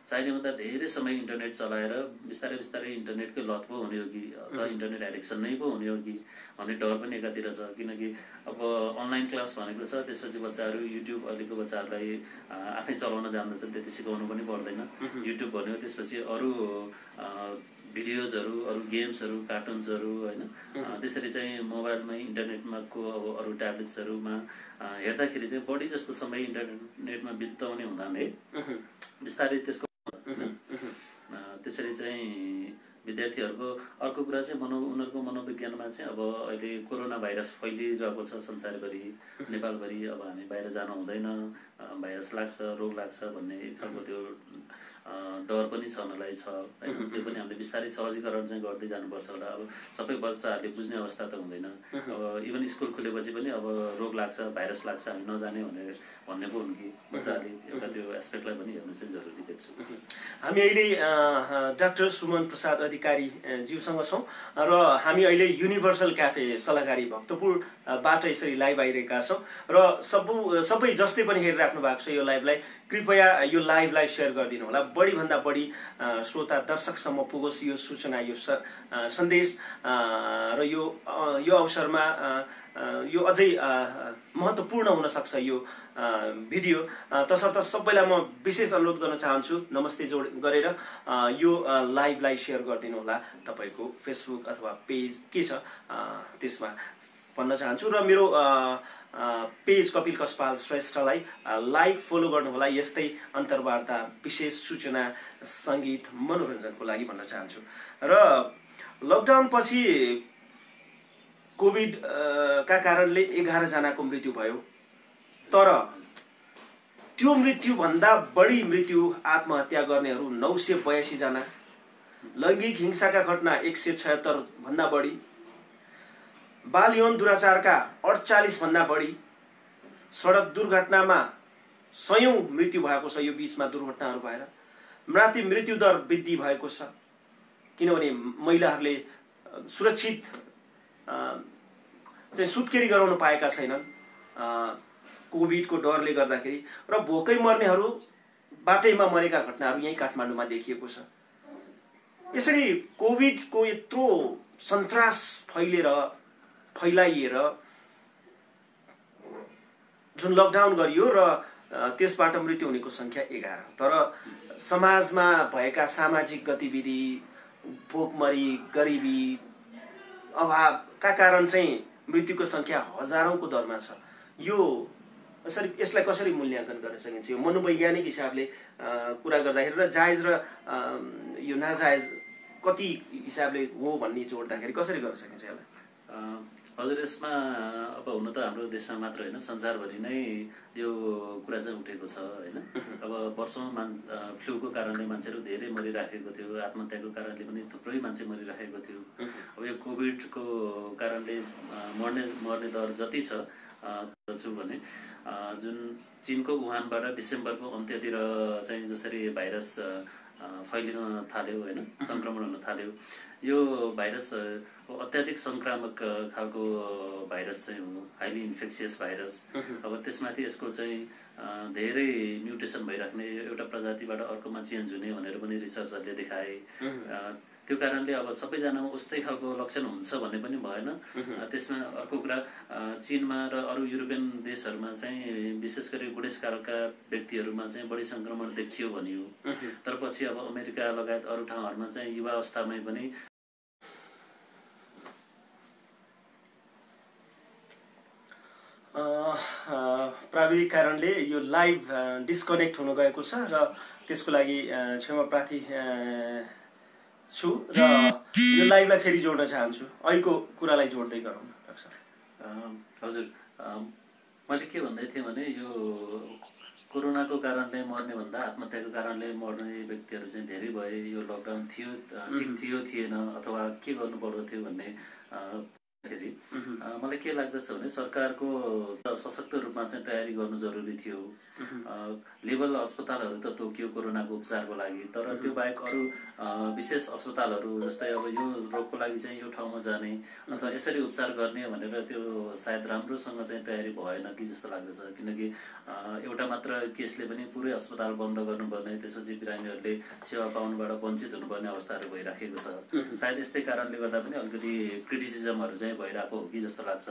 चाहिने भन्दा धेरै समय इन्टरनेट चलाएर बिस्तारै बिस्तारै इन्टरनेटकै लत पो हुने हो कि अथवा इन्टरनेट एडिक्सन नै पो हुने हो कि भन्ने डर पनि एकातिर छ। किनकि अब अनलाइन क्लास भनेको छ, त्यसपछि बच्चाहरू युट्युब अहिलेको बच्चाहरूलाई आफै चलाउन जान्दछन्, त्यति सिकाउनु पनि पर्दैन। युट्युब भन्यो, त्यसपछि अरू भिडियोजहरू, अरू गेम्सहरू, कार्टुन्सहरू होइन, त्यसरी चाहिँ मोबाइलमै इन्टरनेटमा को अब अरू ट्याब्लेट्सहरूमा हेर्दाखेरि चाहिँ बढी जस्तो समय इन्टरनेटमा बिताउने हुनाले बिस्तारै त्यसको त्यसरी चाहिँ विद्यार्थीहरूको अर्को कुरा चाहिँ उनीहरूको मनोविज्ञानमा चाहिँ अब अहिले कोरोना भाइरस फैलिरहेको छ संसारभरि, नेपालभरि। अब हामी बाहिर जानु हुँदैन, भाइरस लाग्छ, रोग लाग्छ भन्ने खालको त्यो डर पनि छनलाई छ होइन। त्यो पनि हामीले बिस्तारै सहजीकरण चाहिँ गर्दै जानुपर्छ होला। अब सबै बच्चाहरूले बुझ्ने अवस्था त हुँदैन। अब इभन स्कुल खुलेपछि पनि अब रोग लाग्छ, भाइरस लाग्छ, हामी नजाने भन्ने पो हुन् कि बच्चाहरूले एउटा त्यो एस्पेक्टलाई पनि हेर्नु चाहिँ जरुरी देख्छु। हामी अहिले डाक्टर सुमन प्रसाद अधिकारी ज्यूसँग छौँ र हामी अहिले युनिभर्सल क्याफे सल्लाहकारी भक्तपुरबाट यसरी लाइभ आइरहेका छौँ र सबै जसले पनि हेरिराख्नु भएको छ यो लाइभलाई कृपया यो लाइभलाई सेयर गरिदिनु होला। बढीभन्दा बढी श्रोता दर्शकसम्म पुगोस् यो सूचना, यो सन्देश र यो अवसरमा यो अझै महत्त्वपूर्ण हुन सक्छ यो भिडियो। तसर्थ सबैलाई म विशेष अनुरोध गर्न चाहन्छु, नमस्ते जोड गरेर यो लाइभलाई सेयर गरिदिनु होला। तपाईँको फेसबुक अथवा पेज के छ त्यसमा भन्न चाहन्छु र मेरो पेज कपिल कस्पाल श्रेष्ठलाई लाइक फलो गर्नुहोला। यस्तै अन्तर्वार्ता, विशेष सूचना, सङ्गीत, मनोरञ्जनको लागि भन्न चाहन्छु। र लकडाउन पछि कोभिड का कारणले 11 जनाको मृत्यु भयो, तर त्यो मृत्युभन्दा बढी मृत्यु आत्महत्या गर्नेहरू 982 जना, लैङ्गिक हिंसाका घटना 176 भन्दा बढी, बाल यौन दुराचारका 48 भन्दा बढी, सडक दुर्घटनामा 100औं मृत्यु भएको छ। यो बीचमा दुर्घटनाहरू भएर मृत्यु दर वृद्धि भएको छ, किनभने महिलाहरूले सुरक्षित चाहिँ सुत्केरी गराउन पाएका छैनन् कोभिडको डरले गर्दाखेरि। र भोकै मर्नेहरू बाटैमा मरेका घटनाहरू यही काठमाडौँमा देखिएको छ। यसरी कोभिडको यत्रो सन्तास फैलाइएर जुन लकडाउन गरियो र त्यसबाट मृत्यु हुनेको संख्या 11, तर समाजमा भएका सामाजिक गतिविधि, भोकमरी, गरिबी, अभावका कारण चाहिँ मृत्युको संख्या हजारौंको दरमा छ। यसलाई कसरी मूल्याङ्कन गर्न सकिन्छ? यो मनोवैज्ञानिक हिसाबले कुरा गर्दाखेरि र जायज र यो नाजायज कति हिसाबले हो भन्ने जोड्दाखेरि कसरी गर्न सकिन्छ यसलाई? हजुर, यसमा अब हुन त हाम्रो देशमा मात्र होइन, संसारभरि नै यो कुरा चाहिँ उठेको छ होइन। अब वर्षौं फ्लूको कारणले मान्छेहरू धेरै मरिराखेको थियो, आत्महत्याको कारणले पनि थुप्रै मान्छे मरिराखेको थियो। अब यो कोभिडको कारणले मर्ने दर जति छ भने जुन चीनको वुहानबाट डिसेम्बरको अन्त्यतिर चाहिँ जसरी भाइरस फैलिन थाल्यो होइन, संक्रमण हुन थाल्यो, यो भाइरस अत्याधिक संक्रामक खालको भाइरस चाहिँ हो, हाइली इन्फेक्सियस भाइरस। अब त्यसमाथि यसको चाहिँ धेरै म्युटेसन भइराख्ने, एउटा प्रजातिबाट अर्कोमा चेन्ज हुने भनेर पनि रिसर्चहरूले देखाए। त्यो कारणले अब सबैजनामा उस्तै खालको लक्षण हुन्छ भन्ने पनि भएन। त्यसमा अर्को कुरा चीनमा र अरू युरोपियन देशहरूमा चाहिँ विशेष गरी बुढेसकालका व्यक्तिहरूमा चाहिँ बढी संक्रमण देखियो भनियो। तर पछि अब अमेरिका लगायत अरू ठाउँहरूमा चाहिँ युवा अवस्थामै पनि प्राविधिक कारणले यो लाइभ डिस्कनेक्ट हुन गएको छ र त्यसको लागि क्षमा प्रार्थी छु र यो लाइभलाई फेरि जोड्न चाहन्छु। अहिलेको कुरालाई जोड्दै गरौँ डाक्टर साहब। हजुर, मैले के भन्दै थिएँ भने यो कोरोनाको कारणले मर्ने भन्दा आत्महत्याको कारणले मर्ने व्यक्तिहरू चाहिँ धेरै भए। यो लकडाउन थियो, ठिक थियो थिएन, अथवा के गर्नु पर्दथ्यो भन्ने खेरि मलाई के लाग्दछ भने सरकारको सशक्त रूपमा चाहिँ तयारी गर्नु जरुरी थियो। लेभल अस्पतालहरू त तोकियो कोरोनाको उपचारको लागि, तर त्यो बाहेक अरू विशेष अस्पतालहरू जस्तै अब यो रोगको लागि चाहिँ यो ठाउँमा जाने अथवा यसरी उपचार गर्ने भनेर त्यो सायद राम्रोसँग चाहिँ तयारी भएन कि जस्तो लाग्दछ। किनकि एउटा मात्र केसले पनि पुरै अस्पताल बन्द गर्नुपर्ने, त्यसपछि बिरामीहरूले सेवा पाउनुबाट वञ्चित हुनुपर्ने अवस्थाहरू भइराखेको छ। सायद यस्तै कारणले गर्दा पनि अलिकति क्रिटिसिजमहरू चाहिँ भइरहेको हो कि जस्तो लाग्छ।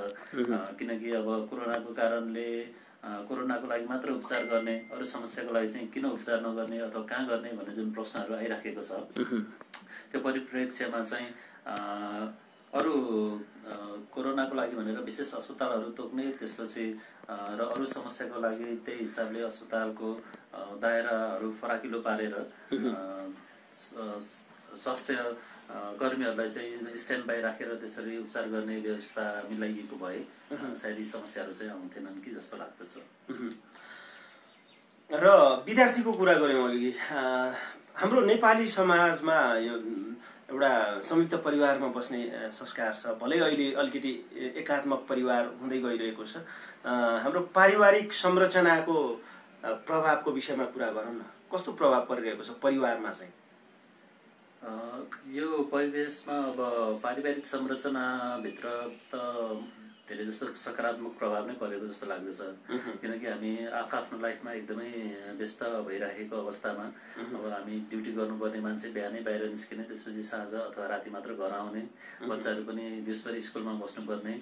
किनकि अब कोरोनाको कारणले कोरोनाको लागि मात्र उपचार गर्ने, अरू समस्याको लागि चाहिँ किन उपचार नगर्ने अथवा कहाँ गर्ने भन्ने जुन प्रश्नहरू आइराखेको छ, त्यो परिप्रेक्ष्यमा चाहिँ अरू कोरोनाको लागि भनेर विशेष अस्पतालहरू तोक्ने, त्यसपछि र अरू समस्याको लागि त्यही हिसाबले अस्पतालको दायराहरू फराकिलो पारेर स्वास्थ्य कर्मीहरूलाई चाहिँ स्ट्यान्ड बाई राखेर त्यसरी उपचार गर्ने व्यवस्था मिलाइएको भए सायद यी समस्याहरू चाहिँ आउँथेनन् कि जस्तो लाग्दछ। र विद्यार्थीको कुरा गऱ्यौँ अघि, हाम्रो नेपाली समाजमा यो एउटा संयुक्त परिवारमा बस्ने संस्कार छ। भलै अहिले अलिकति एकात्मक परिवार हुँदै गइरहेको छ। हाम्रो पारिवारिक संरचनाको प्रभावको विषयमा कुरा गरौँ न। कस्तो प्रभाव परिरहेको छ परिवारमा चाहिँ? यो परिवेशमा अब पारिवारिक संरचनाभित्र त धेरै जस्तो सकारात्मक प्रभाव नै परेको जस्तो लाग्दछ। किनकि हामी आफ्नो लाइफमा एकदमै व्यस्त भइराखेको अवस्थामा अब हामी ड्युटी गर्नुपर्ने मान्छे बिहानै बाहिर निस्किने, त्यसपछि साँझ अथवा राति मात्र घर आउने, बच्चाहरू पनि दिउँसभरि स्कुलमा बस्नुपर्ने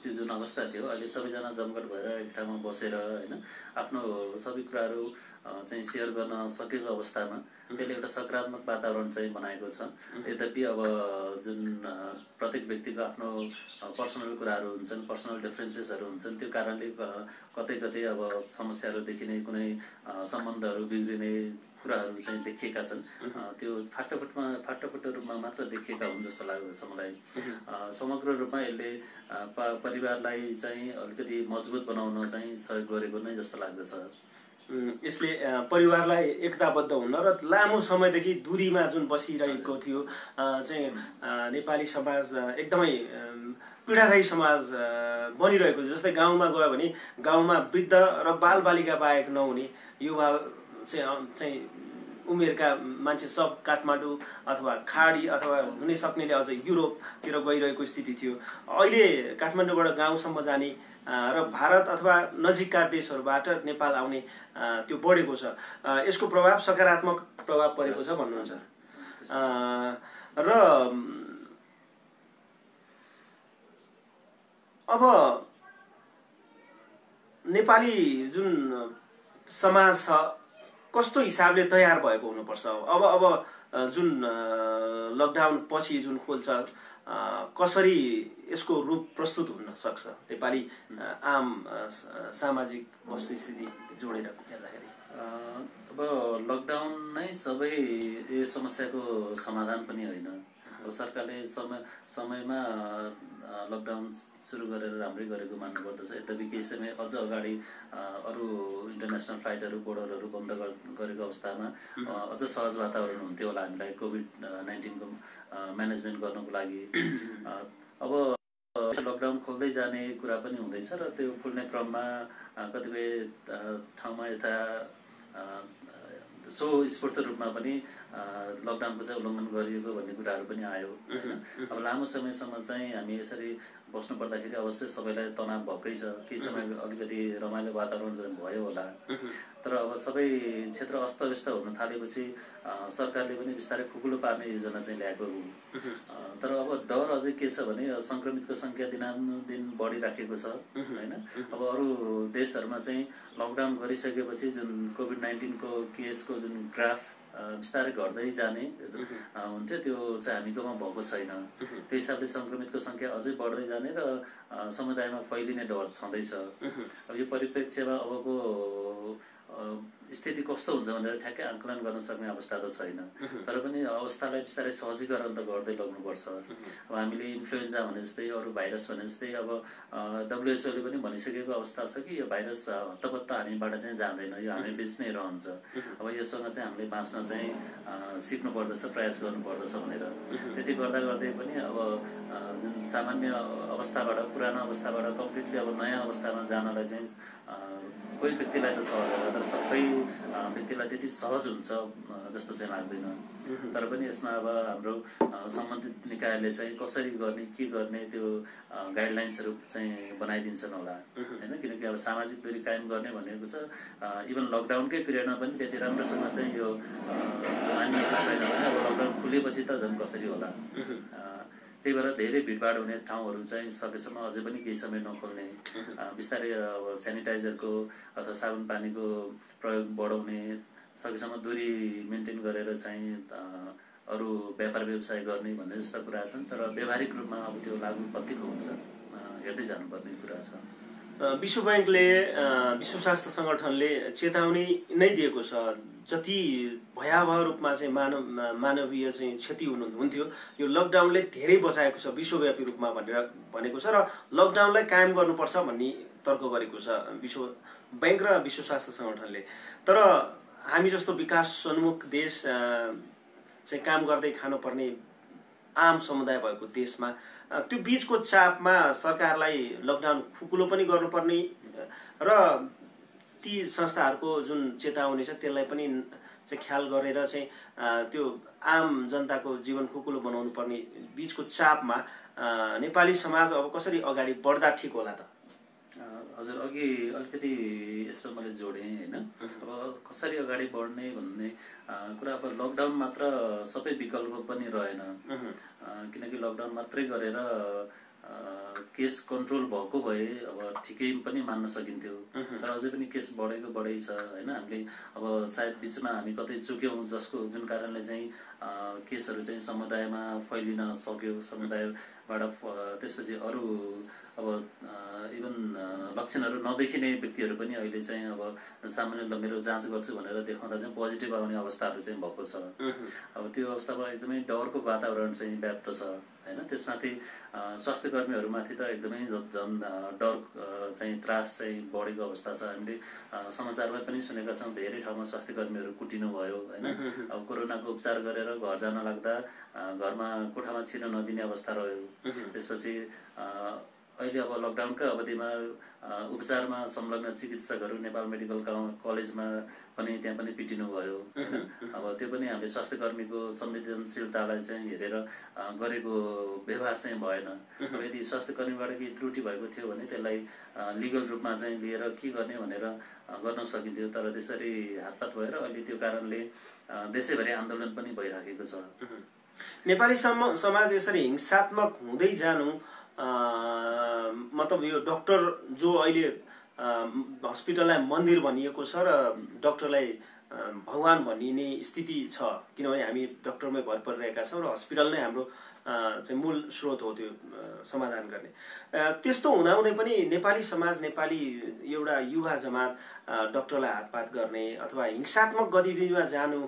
त्यो जुन अवस्था थियो, अहिले सबैजना जमघट भएर एक ठाउँमा बसेर होइन आफ्नो सबै कुराहरू चाहिँ सेयर गर्न सकेको अवस्थामा त्यसले एउटा सकारात्मक वातावरण चाहिँ बनाएको छ। यद्यपि अब जुन प्रत्येक व्यक्तिको आफ्नो पर्सनल कुराहरू हुन्छन्, पर्सनल डिफरेन्सेसहरू हुन्छन्, त्यो कारणले कतै कतै अब समस्याहरू देखिने, कुनै सम्बन्धहरू बिग्रिने कुराहरू चाहिँ देखिएका छन्। त्यो फाटाफुट्टो रूपमा मात्र देखिएका हुन् जस्तो लाग्दछ मलाई। समग्र रूपमा यसले परिवारलाई चाहिँ अलिकति मजबुत बनाउन चाहिँ सहयोग गरेको नै जस्तो लाग्दछ। यसले परिवारलाई एकताबद्ध हुन र लामो समयदेखि दूरीमा जुन बसिरहेको थियो चाहिँ नेपाली समाज एकदमै पीडादायी समाज बनिरहेको छ। जस्तै गाउँमा गयो भने गाउँमा वृद्ध र बालबालिका बाहेक नहुने युवा चाहिँ उमेरका मान्छे सब काठमाडौँ अथवा खाडी अथवा हुनै सक्नेले अझ युरोपतिर गइरहेको स्थिति थियो। अहिले काठमाडौँबाट गाउँसम्म जाने र भारत अथवा नजिकका देशहरूबाट नेपाल आउने त्यो बढेको छ। यसको प्रभाव सकारात्मक प्रभाव परेको छ भन्नुहुन्छ। र अब नेपाली जुन समाज छ कस्तो हिसाबले तयार भएको हुनुपर्छ? अब जुन लकडाउन पछि जुन खोल्छ कसरी यसको रूप प्रस्तुत हुन सक्छ नेपाली आम सामाजिक वस्तुस्थिति जोडेर हेर्दाखेरि? अब लकडाउन नै सबै यो समस्याको समाधान पनि होइन। अब सरकारले समयमा लकडाउन सुरु गरेर राम्रै गरेको मान्नुपर्दछ। यद्यपि केही समय अझ अगाडि अरू इन्टरनेसनल फ्लाइटहरू बोर्डरहरू बन्द गरेको अवस्थामा अझ सहज वातावरण हुन्थ्यो होला हामीलाई कोभिड-19 को म्यानेजमेन्ट गर्नको लागि। अब लकडाउन खोल्दै जाने कुरा पनि हुँदैछ र त्यो खोल्ने क्रममा कतिपय ठाउँमा यता स्वस्फूर्त रूपमा पनि लकडाउनको चाहिँ उल्लङ्घन गरिएको भन्ने कुराहरू पनि आयो होइन। अब लामो समयसम्म चाहिँ हामी यसरी बस्नु पर्दाखेरि अवश्य सबैलाई तनाव भएकै छ। केही समय अलिकति रमाइलो वातावरण चाहिँ भयो होला, तर अब सबै क्षेत्र अस्तव्यस्त हुन थालेपछि सरकारले पनि बिस्तारै खुकुलो पार्ने योजना चाहिँ ल्याएको हो। तर अब डर अझै के छ भने सङ्क्रमितको सङ्ख्या दिनानुदिन बढिराखेको छ होइन। अब अरू देशहरूमा चाहिँ लकडाउन गरिसकेपछि जुन कोभिड-19को केसको जुन ग्राफ बिस्तारै घट्दै जाने हुन्थ्यो, त्यो चाहिँ हामीकोमा भएको छैन। त्यही हिसाबले सङ्क्रमितको सङ्ख्या अझै बढ्दै जाने र समुदायमा फैलिने डर छँदैछ। अब यो परिप्रेक्ष्यमा अबको स्थिति कस्तो हुन्छ भनेर ठ्याक्कै आकलन गर्न सक्ने अवस्था त छैन। तर पनि अवस्थालाई बिस्तारै सहजीकरण त गर्दै लग्नुपर्छ। अब हामीले इन्फ्लुएन्जा भने जस्तै अरू भाइरस भने जस्तै अब WHO ले पनि भनिसकेको अवस्था छ कि यो भाइरस हत्तपत्त हामीबाट चाहिँ जाँदैन, यो हामी बिच नै रहन्छ। अब योसँग चाहिँ हामीले बाँच्न चाहिँ सिक्नु पर्दछ, प्रयास गर्नुपर्दछ भनेर। त्यति गर्दा गर्दै पनि अब जुन सामान्य अवस्थाबाट पुरानो अवस्थाबाट कम्प्लिटली अब नयाँ अवस्थामा जानलाई चाहिँ कोही व्यक्तिलाई त सहज होला, तर सबै व्यक्तिलाई त्यति सहज हुन्छ जस्तो चाहिँ लाग्दैन। तर पनि यसमा अब हाम्रो सम्बन्धित निकायले चाहिँ कसरी गर्ने, के गर्ने त्यो गाइडलाइन्सहरू चाहिँ बनाइदिन्छन् होला होइन। किनकि अब सामाजिक दूरी कायम गर्ने भनेको छ इभन लकडाउनकै पिरियडमा पनि त्यति राम्रोसँग चाहिँ यो मानिएको छैन भने अब लकडाउन खुलेपछि त झन् कसरी होला। त्यही भएर धेरै भिडभाड हुने ठाउँहरू चाहिँ सकेसम्म अझै पनि केही समय नखोल्ने, बिस्तारै अब सेनिटाइजरको अथवा साबुन पानीको प्रयोग बढाउने, सकेसम्म दूरी मेन्टेन गरेर चाहिँ अरू व्यापार व्यवसाय गर्ने भन्ने जस्ता कुरा छन्। तर व्यावहारिक रूपमा अब त्यो लागू कतिको हुन्छ हेर्दै जानुपर्ने कुरा छ। विश्व बैंकले विश्व स्वास्थ्य संगठनले चेतावनी नै दिएको छ, जति भयावह रूपमा चाहिँ मानवीय चाहिँ क्षति हुन्थ्यो यो लकडाउनले धेरै बचाएको छ विश्वव्यापी रूपमा भनेर भनेको छ र लकडाउनलाई कायम गर्नुपर्छ भन्ने तर्क गरेको छ विश्व बैंक र विश्व स्वास्थ्य संगठनले। तर हामी जस्तो विकासोन्मुख देश चाहिँ काम गर्दै खानुपर्ने आम समुदाय भएको देशमा त्यो बीचको चापमा सरकारलाई लकडाउन खुकुलो पनि गर्नुपर्ने र ती संस्थाहरूको जुन चेतावनी छ त्यसलाई पनि चाहिँ ख्याल गरेर चाहिँ त्यो आम जनताको जीवन खुकुलो बनाउनु पर्ने बीचको चापमा नेपाली समाज अब कसरी अगाडि बढ्दा ठिक होला त? हजुर, अघि अलिकति यसमा मैले जोडेँ होइन। अब कसरी अगाडि बढ्ने भन्ने कुरा, अब लकडाउन मात्र सबै विकल्प पनि रहेन। किनकि लकडाउन मात्रै गरेर केस कन्ट्रोल भएको भए अब ठिकै पनि मान्न सकिन्थ्यो। तर अझै पनि केस बढै छ होइन। हामीले अब सायद बिचमा हामी कतै चुक्यौँ जसको जुन कारणले चाहिँ केसहरू चाहिँ समुदायमा फैलिन सक्यो। समुदायबाट त्यसपछि अरू अब इभन लक्षणहरू नदेखिने व्यक्तिहरू पनि अहिले चाहिँ अब सामान्य मेरो जाँच गर्छु भनेर देखाउँदा चाहिँ पोजिटिभ आउने अवस्थाहरू चाहिँ भएको छ। अब त्यो अवस्थामा एकदमै डरको वातावरण चाहिँ व्याप्त छ होइन। त्यसमाथि स्वास्थ्य कर्मीहरूमाथि त एकदमै झन् डर चाहिँ त्रास चाहिँ बढेको अवस्था छ। हामीले समाचारमा पनि सुनेका छौँ धेरै ठाउँमा स्वास्थ्य कर्मीहरू कुटिनु भयो होइन। अब कोरोनाको उपचार गरेर घर जान लाग्दा घरमा कोठामा छिर्न नदिने अवस्था रह्यो। त्यसपछि अहिले अब लकडाउनकै अवधिमा उपचारमा संलग्न चिकित्सकहरू नेपाल मेडिकल कलेजमा पनि त्यहाँ पनि पिटिनु भयो। अब त्यो पनि हामीले स्वास्थ्य कर्मीको संवेदनशीलतालाई चाहिँ हेरेर गरेको व्यवहार चाहिँ भएन। अब यदि स्वास्थ्य कर्मीबाट केही त्रुटि भएको थियो भने त्यसलाई लिगल रूपमा चाहिँ लिएर के गर्ने भनेर गर्न सकिन्थ्यो। तर त्यसरी हातपात भएर अहिले त्यो कारणले देशैभरि आन्दोलन पनि भइराखेको छ। नेपाली समाज यसरी हिंसात्मक हुँदै जानु मतलब यो डाक्टर जो अहिले हस्पिटललाई मन्दिर भनिएको छ र डाक्टरलाई भगवान भनिने स्थिति छ, किनभने हामी डाक्टरमै भर परिरहेका छौँ र हस्पिटल नै हाम्रो चाहिँ मूल स्रोत हो त्यो समाधान गर्ने। त्यस्तो हुँदाहुँदै पनि नेपाली समाज, नेपाली एउटा युवा जमात डाक्टरलाई हातपात गर्ने अथवा हिंसात्मक गतिविधिमा जानु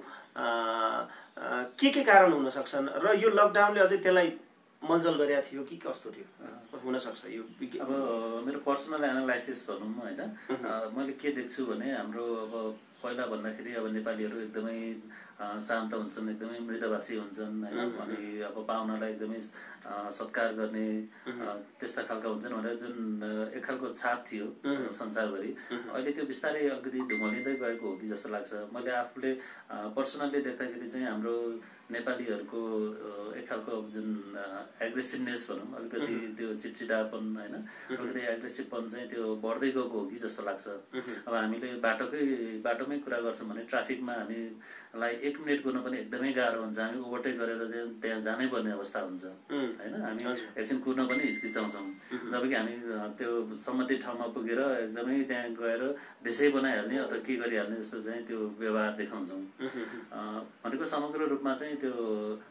के कारण हुन सक्छन् र यो लकडाउनले अझै त्यसलाई मलजल गरेका थियो कि कस्तो थियो हुन सक्छ? यो अब मेरो पर्सनल एनालाइसिस भनौँ होइन, मैले के देख्छु भने हाम्रो अब पहिला भन्दाखेरि अब नेपालीहरू एकदमै शान्त हुन्छन्, एकदमै मृदभाषी हुन्छन् होइन, अनि अब पाहुनालाई एकदमै सत्कार गर्ने त्यस्ता खालका हुन्छन् भनेर जुन एक खालको छाप थियो संसारभरि, अहिले त्यो बिस्तारै अलिकति धुमलिँदै गएको हो कि जस्तो लाग्छ। मैले आफूले पर्सनल्ली देख्दाखेरि चाहिँ हाम्रो नेपालीहरूको एक खालको जुन एग्रेसिभनेस भनौँ, अलिकति त्यो चिडचिडापन होइन, अलिकति एग्रेसिभपन चाहिँ त्यो बढ्दै गएको हो कि जस्तो लाग्छ। अब हामीले बाटोमै कुरा गर्छौँ भने ट्राफिकमा हामीलाई 1 मिनट कुर्नु पनि एकदमै गाह्रो हुन्छ, हामी ओभरटेक गरेर चाहिँ त्यहाँ जानै पर्ने अवस्था हुन्छ होइन, हामी एकछिन कुर्न पनि हिचकिचाउँछौँ, जबकि हामी त्यो सम्बन्धित ठाउँमा पुगेर एकदमै त्यहाँ गएर देशै बनाइहाल्ने अथवा के गरिहाल्ने जस्तो चाहिँ त्यो व्यवहार देखाउँछौँ। भनेको समग्र रूपमा चाहिँ त्यो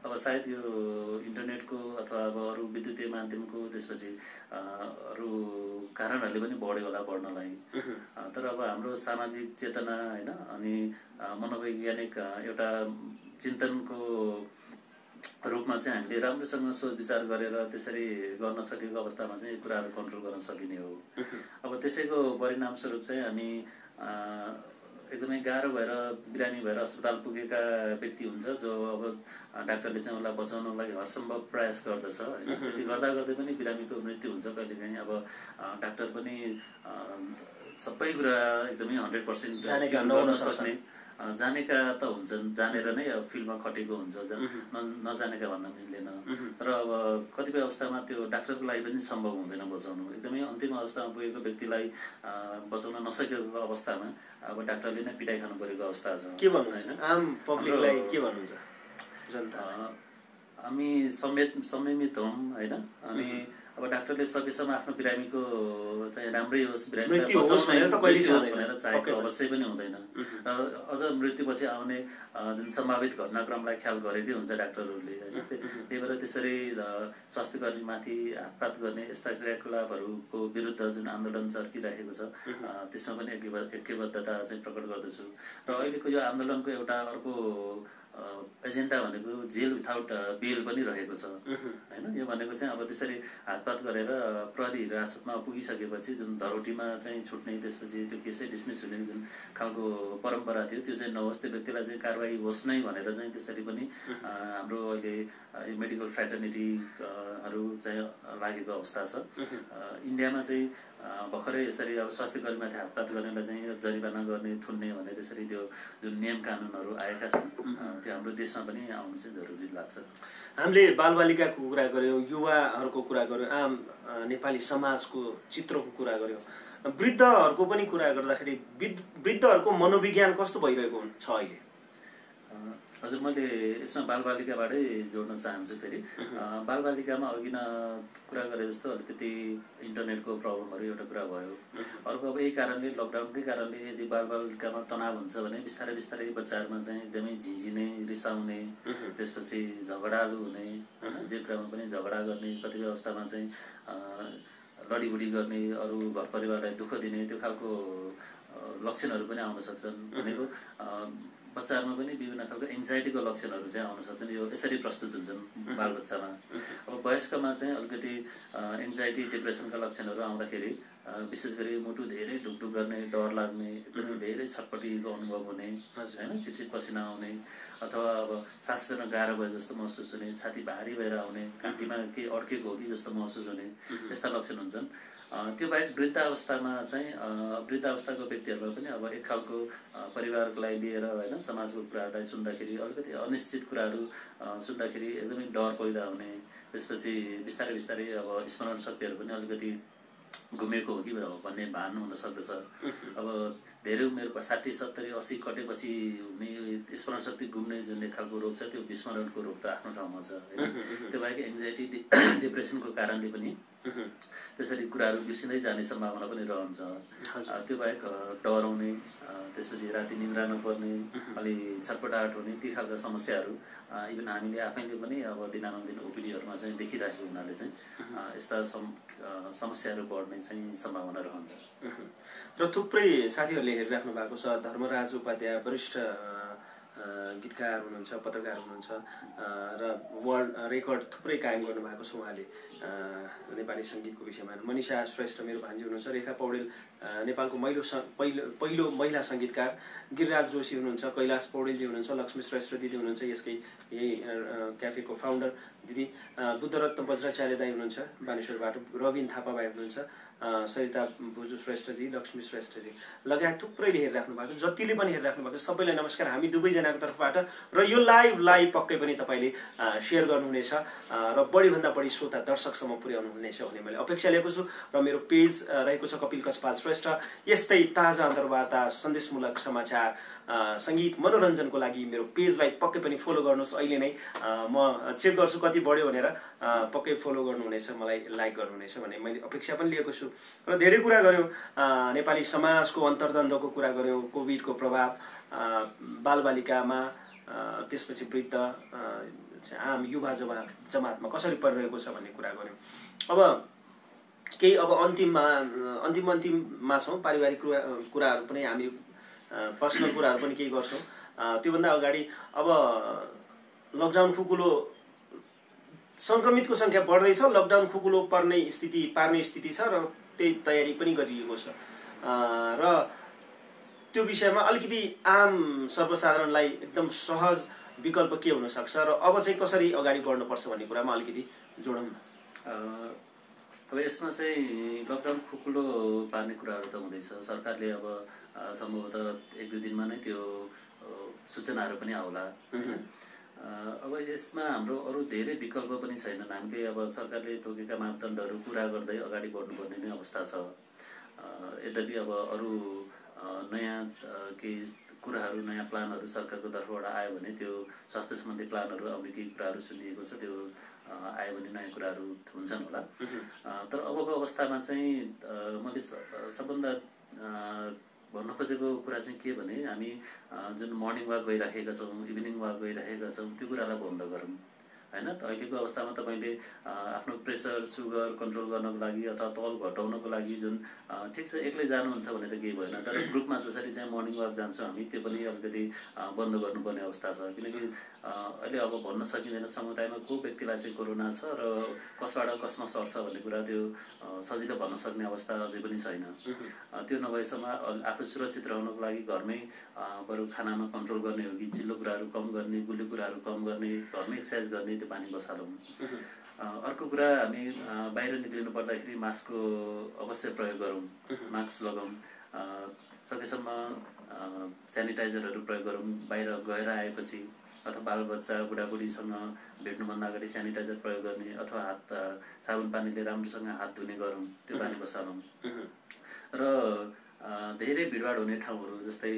अब सायद यो इन्टरनेटको अथवा अब अरू विद्युतीय माध्यमको त्यसपछि अरू कारणहरूले पनि बढ्यो होला बढ्नलाई। तर अब हाम्रो सामाजिक चेतना होइन अनि मनोवैज्ञानिक एउटा चिन्तनको रूपमा चाहिँ हामीले राम्रोसँग सोच विचार गरेर त्यसरी गर्न सकेको अवस्थामा चाहिँ यो कुराहरू कन्ट्रोल गर्न सकिने हो। अब त्यसैको परिणामस्वरूप चाहिँ हामी एकदमै गाह्रो भएर बिरामी भएर अस्पताल पुगेका व्यक्ति हुन्छ जो अब डाक्टरले चाहिँ उसलाई बचाउनको लागि हरसम्भव प्रयास गर्दछ होइन, त्यति गर्दा गर्दै पनि बिरामीको मृत्यु हुन्छ कहिलेकाहीँ। अब डाक्टर पनि सबै कुरा एकदमै 100% गर्न सक्ने जानेका त हुन्छन्, जानेर नै अब फिल्डमा खटेको हुन्छ, नजानेका भन्न मिल्दैन। तर अब कतिपय अवस्थामा त्यो डाक्टरको लागि पनि सम्भव हुँदैन बचाउनु, एकदमै अन्तिम अवस्थामा पुगेको व्यक्तिलाई बचाउन नसकेको अवस्थामा अब डाक्टरले नै पिटाइ खानु परेको अवस्था छ। के भन्नुहुन्छ आम पब्लिकलाई, के भन्नुहुन्छ जनता? हामी संयमित हौँ होइन, अनि अब डाक्टरले सकेसम्म आफ्नो बिरामीको चाहिँ राम्रै होस्, बिरामीलाई बचाउनुहोस् भनेर चाहेको अवश्य पनि हुँदैन। र अझ मृत्युपछि आउने जुन सम्भावित घटनाक्रमलाई ख्याल गरेकै हुन्छ डाक्टरहरूले होइन। त्यही भएर त्यसरी स्वास्थ्यकर्मीमाथि हातपात गर्ने यस्ता क्रियाकलापहरूको विरुद्ध जुन आन्दोलन चर्किरहेको छ त्यसमा पनि ऐक्यबद्धता चाहिँ प्रकट गर्दछु। र अहिलेको यो आन्दोलनको एउटा अर्को एजेन्डा भनेको जेल विथाउट बेल पनि रहेको छ होइन। यो भनेको चाहिँ अब त्यसरी हातपात गरेर प्रहरी हिरासतमा पुगिसकेपछि जुन धरोटीमा चाहिँ छुट्ने, त्यसपछि त्यो केसै डिसमिस हुने जुन खालको परम्परा थियो त्यो चाहिँ नहोस्, त्यो व्यक्तिलाई चाहिँ कारवाही होस् नै भनेर चाहिँ त्यसरी पनि हाम्रो अहिले मेडिकल फ्रेटर्निटीहरू चाहिँ लागेको अवस्था छ। इन्डियामा चाहिँ भर्खरै यसरी अब स्वास्थ्यकर्मीमाथि हातपात गर्नेलाई चाहिँ जरिवाना गर्ने, थुन्ने भने त्यसरी त्यो जुन नियम कानुनहरू आएका छन् त्यो हाम्रो देशमा पनि आउनु चाहिँ जरुरी लाग्छ। हामीले बालबालिकाको कुरा गऱ्यौँ, युवाहरूको कुरा गऱ्यौँ, आम नेपाली समाजको चित्रको कुरा गऱ्यौँ, वृद्धहरूको पनि कुरा गर्दाखेरि वृद्धहरूको मनोविज्ञान कस्तो भइरहेको छ अहिले? हजुर, मैले यसमा बालबालिकाबाटै जोड्न चाहन्छु। फेरि बालबालिकामा अघि न कुरा गरे जस्तो अलिकति इन्टरनेटको प्रब्लमहरू एउटा कुरा भयो। अर्को अब यही कारणले, लकडाउनकै कारणले यदि बालबालिकामा तनाव हुन्छ भने बिस्तारै बिस्तारै बच्चाहरूमा चाहिँ एकदमै झिझिने, रिसाउने, त्यसपछि झगडालु हुने होइन, जे कुरामा पनि झगडा गर्ने, कतिपय अवस्थामा चाहिँ लडीबुडी गर्ने, अरू घर परिवारलाई दुःख दिने, त्यो खालको लक्षणहरू पनि आउन सक्छन्। भनेको बच्चाहरूमा पनि विभिन्न खालको एङ्जाइटीको लक्षणहरू चाहिँ आउन सक्छन्। यो यसरी प्रस्तुत हुन्छन् बालबच्चामा। अब वयस्कमा चाहिँ अलिकति एङ्जाइटी, डिप्रेसनका लक्षणहरू आउँदाखेरि विशेष गरी मुटु धेरै ढुकढुक गर्ने, डर लाग्ने, एकदमै धेरै छटपटीको अनुभव हुने होइन, चिटचिट पसिना आउने, अथवा अब सास फेर्न गाह्रो भए जस्तो महसुस हुने, छाती भारी भएर आउने, घाँटीमा केही अड्केको हो कि जस्तो महसुस हुने, यस्ता लक्षण हुन्छन्। त्यो बाहेक वृद्धावस्थामा चाहिँ वृद्धावस्थाको व्यक्तिहरूलाई पनि अब एक खालको परिवारलाई लिएर होइन, समाजको कुराहरूलाई सुन्दाखेरि अलिकति अनिश्चित कुराहरू सुन्दाखेरि एकदमै डर पैदा हुने, त्यसपछि बिस्तारै बिस्तारै अब स्मरण शक्तिहरू पनि अलिकति घुमेको हो कि भन्ने भान हुन सक्दछ। अब धेरै उमेर 60, 70, 80 कटेपछि हुने स्मरण शक्ति घुम्ने जुन एक खालको रोग छ त्यो विस्मरणको रोग त आफ्नो ठाउँमा छ होइन। त्यो बाहेक एङ्जाइटी, डिप्रेसनको कारणले पनि त्यसरी कुराहरू बिर्सिँदै जाने सम्भावना पनि रहन्छ। त्यो बाहेक डराउने, त्यसपछि राति निद्रा नपर्ने, अलि छटपटाहट हुने, ती खालका समस्याहरू इभन हामीले आफैले पनि अब दिनानुदिन ओपिडीहरूमा चाहिँ देखिरहेको हुनाले चाहिँ यस्ता समस्याहरू बढ्ने चाहिँ सम्भावना रहन्छ। र थुप्रै साथीहरूले हेरिराख्नु भएको छ, धर्मराज उपाध्याय वरिष्ठ गीतकार हुनुहुन्छ, पत्रकार हुनुहुन्छ र वर्ल्ड रेकर्ड थुप्रै कायम गर्नुभएको छ उहाँले नेपाली सङ्गीतको विषयमा। मनिषा श्रेष्ठ मेरो भान्जी हुनुहुन्छ, रेखा पौडेल नेपालको पहिलो महिला सङ्गीतकार, गिरिराज जोशी हुनुहुन्छ, कैलाश पौडेलजी हुनुहुन्छ, लक्ष्मी श्रेष्ठ दिदी हुनुहुन्छ, यसकै यही क्याफेको फाउन्डर दिदी, बुद्धरत्न वज्राचार्य दाई हुनुहुन्छ बानेश्वरबाट, रविन थापा भाइ हुनुहुन्छ, सरिता भुजु श्रेष्ठजी, लक्ष्मी श्रेष्ठजी लगायत थुप्रैले हेरिराख्नु भएको, जतिले पनि हेरिराख्नु भएको सबैलाई नमस्कार हामी दुवैजनाको तर्फबाट। र यो लाइभ पक्कै पनि तपाईँले सेयर गर्नुहुनेछ र बढीभन्दा बढी श्रोता दर्शकसम्म पुर्याउनु हुनेछ भन्ने मैले अपेक्षा लिएको छु। र मेरो पेज रहेको छ कपिल कस्पाल श्रेष्ठ। यस्तै ताजा अन्तर्वार्ता, सन्देशमूलक समाचार, सङ्गीत, मनोरञ्जनको लागि मेरो पेजलाई पक्कै पनि फलो गर्नुहोस्। अहिले नै म चेक गर्छु कति बढ्यो भनेर, पक्कै फलो गर्नुहुनेछ, मलाई लाइक गर्नुहुनेछ भन्ने मैले अपेक्षा पनि लिएको छु। र धेरै कुरा गऱ्यौँ, नेपाली समाजको अन्तर्द्वन्द्वको कुरा गऱ्यौँ, कोभिडको प्रभाव बालबालिकामा, त्यसपछि वृद्ध आम युवा जमातमा कसरी परिरहेको छ भन्ने कुरा गऱ्यौँ। अब केही अन्तिममा छौँ, पारिवारिक कुराहरू पनि हामी पर्सनल कुराहरू पनि केही गर्छौँ। त्योभन्दा अगाडि अब लकडाउन खुकुलो सङ्क्रमितको सङ्ख्या बढ्दैछ, लकडाउन खुकुलो पार्ने स्थिति छ र त्यही तयारी पनि गरिएको छ र त्यो विषयमा अलिकति आम सर्वसाधारणलाई एकदम सहज विकल्प के हुन सक्छ र अब चाहिँ कसरी अगाडि बढ्नुपर्छ भन्ने कुरामा अलिकति जोडौँ न। अब यसमा चाहिँ लकडाउन खुकुलो पार्ने कुराहरू त हुँदैछ। सरकारले अब सम्भवतः 1-2 दिनमा नै त्यो सूचनाहरू पनि आउला हैन। अब यसमा हाम्रो अरू धेरै विकल्प पनि छैनन्। हामीले अब सरकारले तोकेका मापदण्डहरू पुरा गर्दै अगाडि बढ्नुपर्ने नै अवस्था छ। यद्यपि अब अरू नयाँ केही कुराहरू, नयाँ प्लानहरू सरकारको तर्फबाट आयो भने त्यो स्वास्थ्य सम्बन्धी प्लानहरू आउने केही कुराहरू सुनिएको छ, त्यो आयो भने नयाँ कुराहरू हुन्छन् होला। तर अबको अवस्थामा चाहिँ मैले सबभन्दा भन्न खोजेको कुरा चाहिँ के भने, हामी जुन मर्निङ वाक गइराखेका छौँ, इभिनिङ वाक गइराखेका छौँ, त्यो कुरालाई बन्द गरौँ हैन। अहिलेको अवस्थामा तपाईँले आफ्नो प्रेसर, सुगर कन्ट्रोल गर्नको लागि अथवा तौल घटाउनको लागि जुन ठिक छ एक्लै जानुहुन्छ भने त केही भएन, तर ग्रुपमा जसरी चाहिँ मर्निङ वाक जान्छौँ हामी, त्यो पनि अलिकति बन्द गर्नुपर्ने अवस्था छ। किनकि अहिले अब भन्न सकिँदैन समुदायमा को व्यक्तिलाई चाहिँ कोरोना छ र कसबाट कसमा सर्छ भन्ने कुरा त्यो सजिलो भन्न सक्ने अवस्था अझै पनि छैन। त्यो नभएसम्म आफू सुरक्षित रहनको लागि घरमै बरु खानामा कन्ट्रोल गर्ने हो कि चिल्लो कुराहरू कम गर्ने, गुलियो कुराहरू कम गर्ने, घरमै एक्सर्साइज गर्ने, त्यो पानी बसालौँ। अर्को कुरा, हामी बाहिर निक्लिनु पर्दाखेरि मास्कको अवश्य प्रयोग गरौँ, मास्क लगाउँ, सकेसम्म सेनिटाइजरहरू प्रयोग गरौँ। बाहिर गएर आएपछि अथवा बालबच्चा बुढाबुढीसँग भेट्नुभन्दा अगाडि सेनिटाइजर प्रयोग गर्ने अथवा हात साबुन पानीले राम्रोसँग हात धुने गरौँ, त्यो पानी बसालौँ। र धेरै भिडभाड हुने ठाउँहरू जस्तै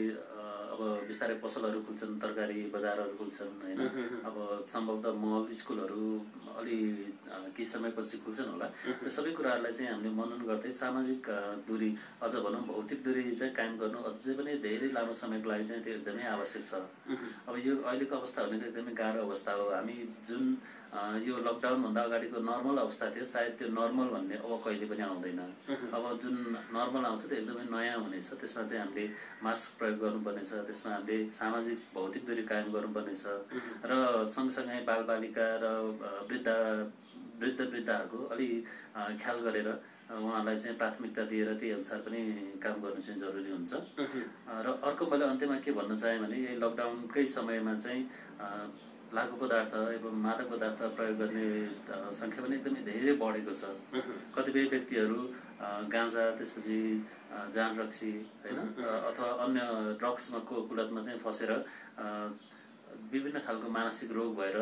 अब बिस्तारै पसलहरू खुल्छन्, तरकारी बजारहरू खुल्छन् हैन। अब सम्भवतः मल, स्कुलहरू अलि केही समयपछि खुल्छन् होला। त्यो सबै कुराहरूलाई चाहिँ हामीले मनन गर्दै सामाजिक दूरी, अझ भनौँ भौतिक दूरी चाहिँ कायम गर्नु अझै पनि धेरै लामो समयको लागि चाहिँ त्यो एकदमै आवश्यक छ। अब यो अहिलेको अवस्था भनेको एकदमै गाह्रो अवस्था हो। हामी जुन यो लकडाउनभन्दा अगाडिको नर्मल अवस्था थियो, सायद त्यो नर्मल भन्ने अब कहिले पनि आउँदैन। अब जुन नर्मल आउँछ त्यो एकदमै नयाँ हुनेछ। त्यसमा चाहिँ हामीले मास्क प्रयोग गर्नुपर्नेछ, त्यसमा हामीले सामाजिक भौतिक दूरी कायम गर्नुपर्नेछ र सँगसँगै बालबालिका र वृद्धहरूको अलि ख्याल गरेर उहाँलाई चाहिँ प्राथमिकता दिएर त्यही अनुसार पनि काम गर्नु चाहिँ जरुरी हुन्छ। र अर्को मैले अन्त्यमा के भन्न चाहेँ भने, यही लकडाउनकै समयमा चाहिँ लागु पदार्थ एवं मादक पदार्थ प्रयोग गर्ने सङ्ख्या पनि एकदमै धेरै बढेको छ। कतिपय व्यक्तिहरू गाँजा, त्यसपछि जान रक्सी हैन अथवा अन्य ड्रग्समा कुलतमा चाहिँ फसेर विभिन्न खालको मानसिक रोग भएर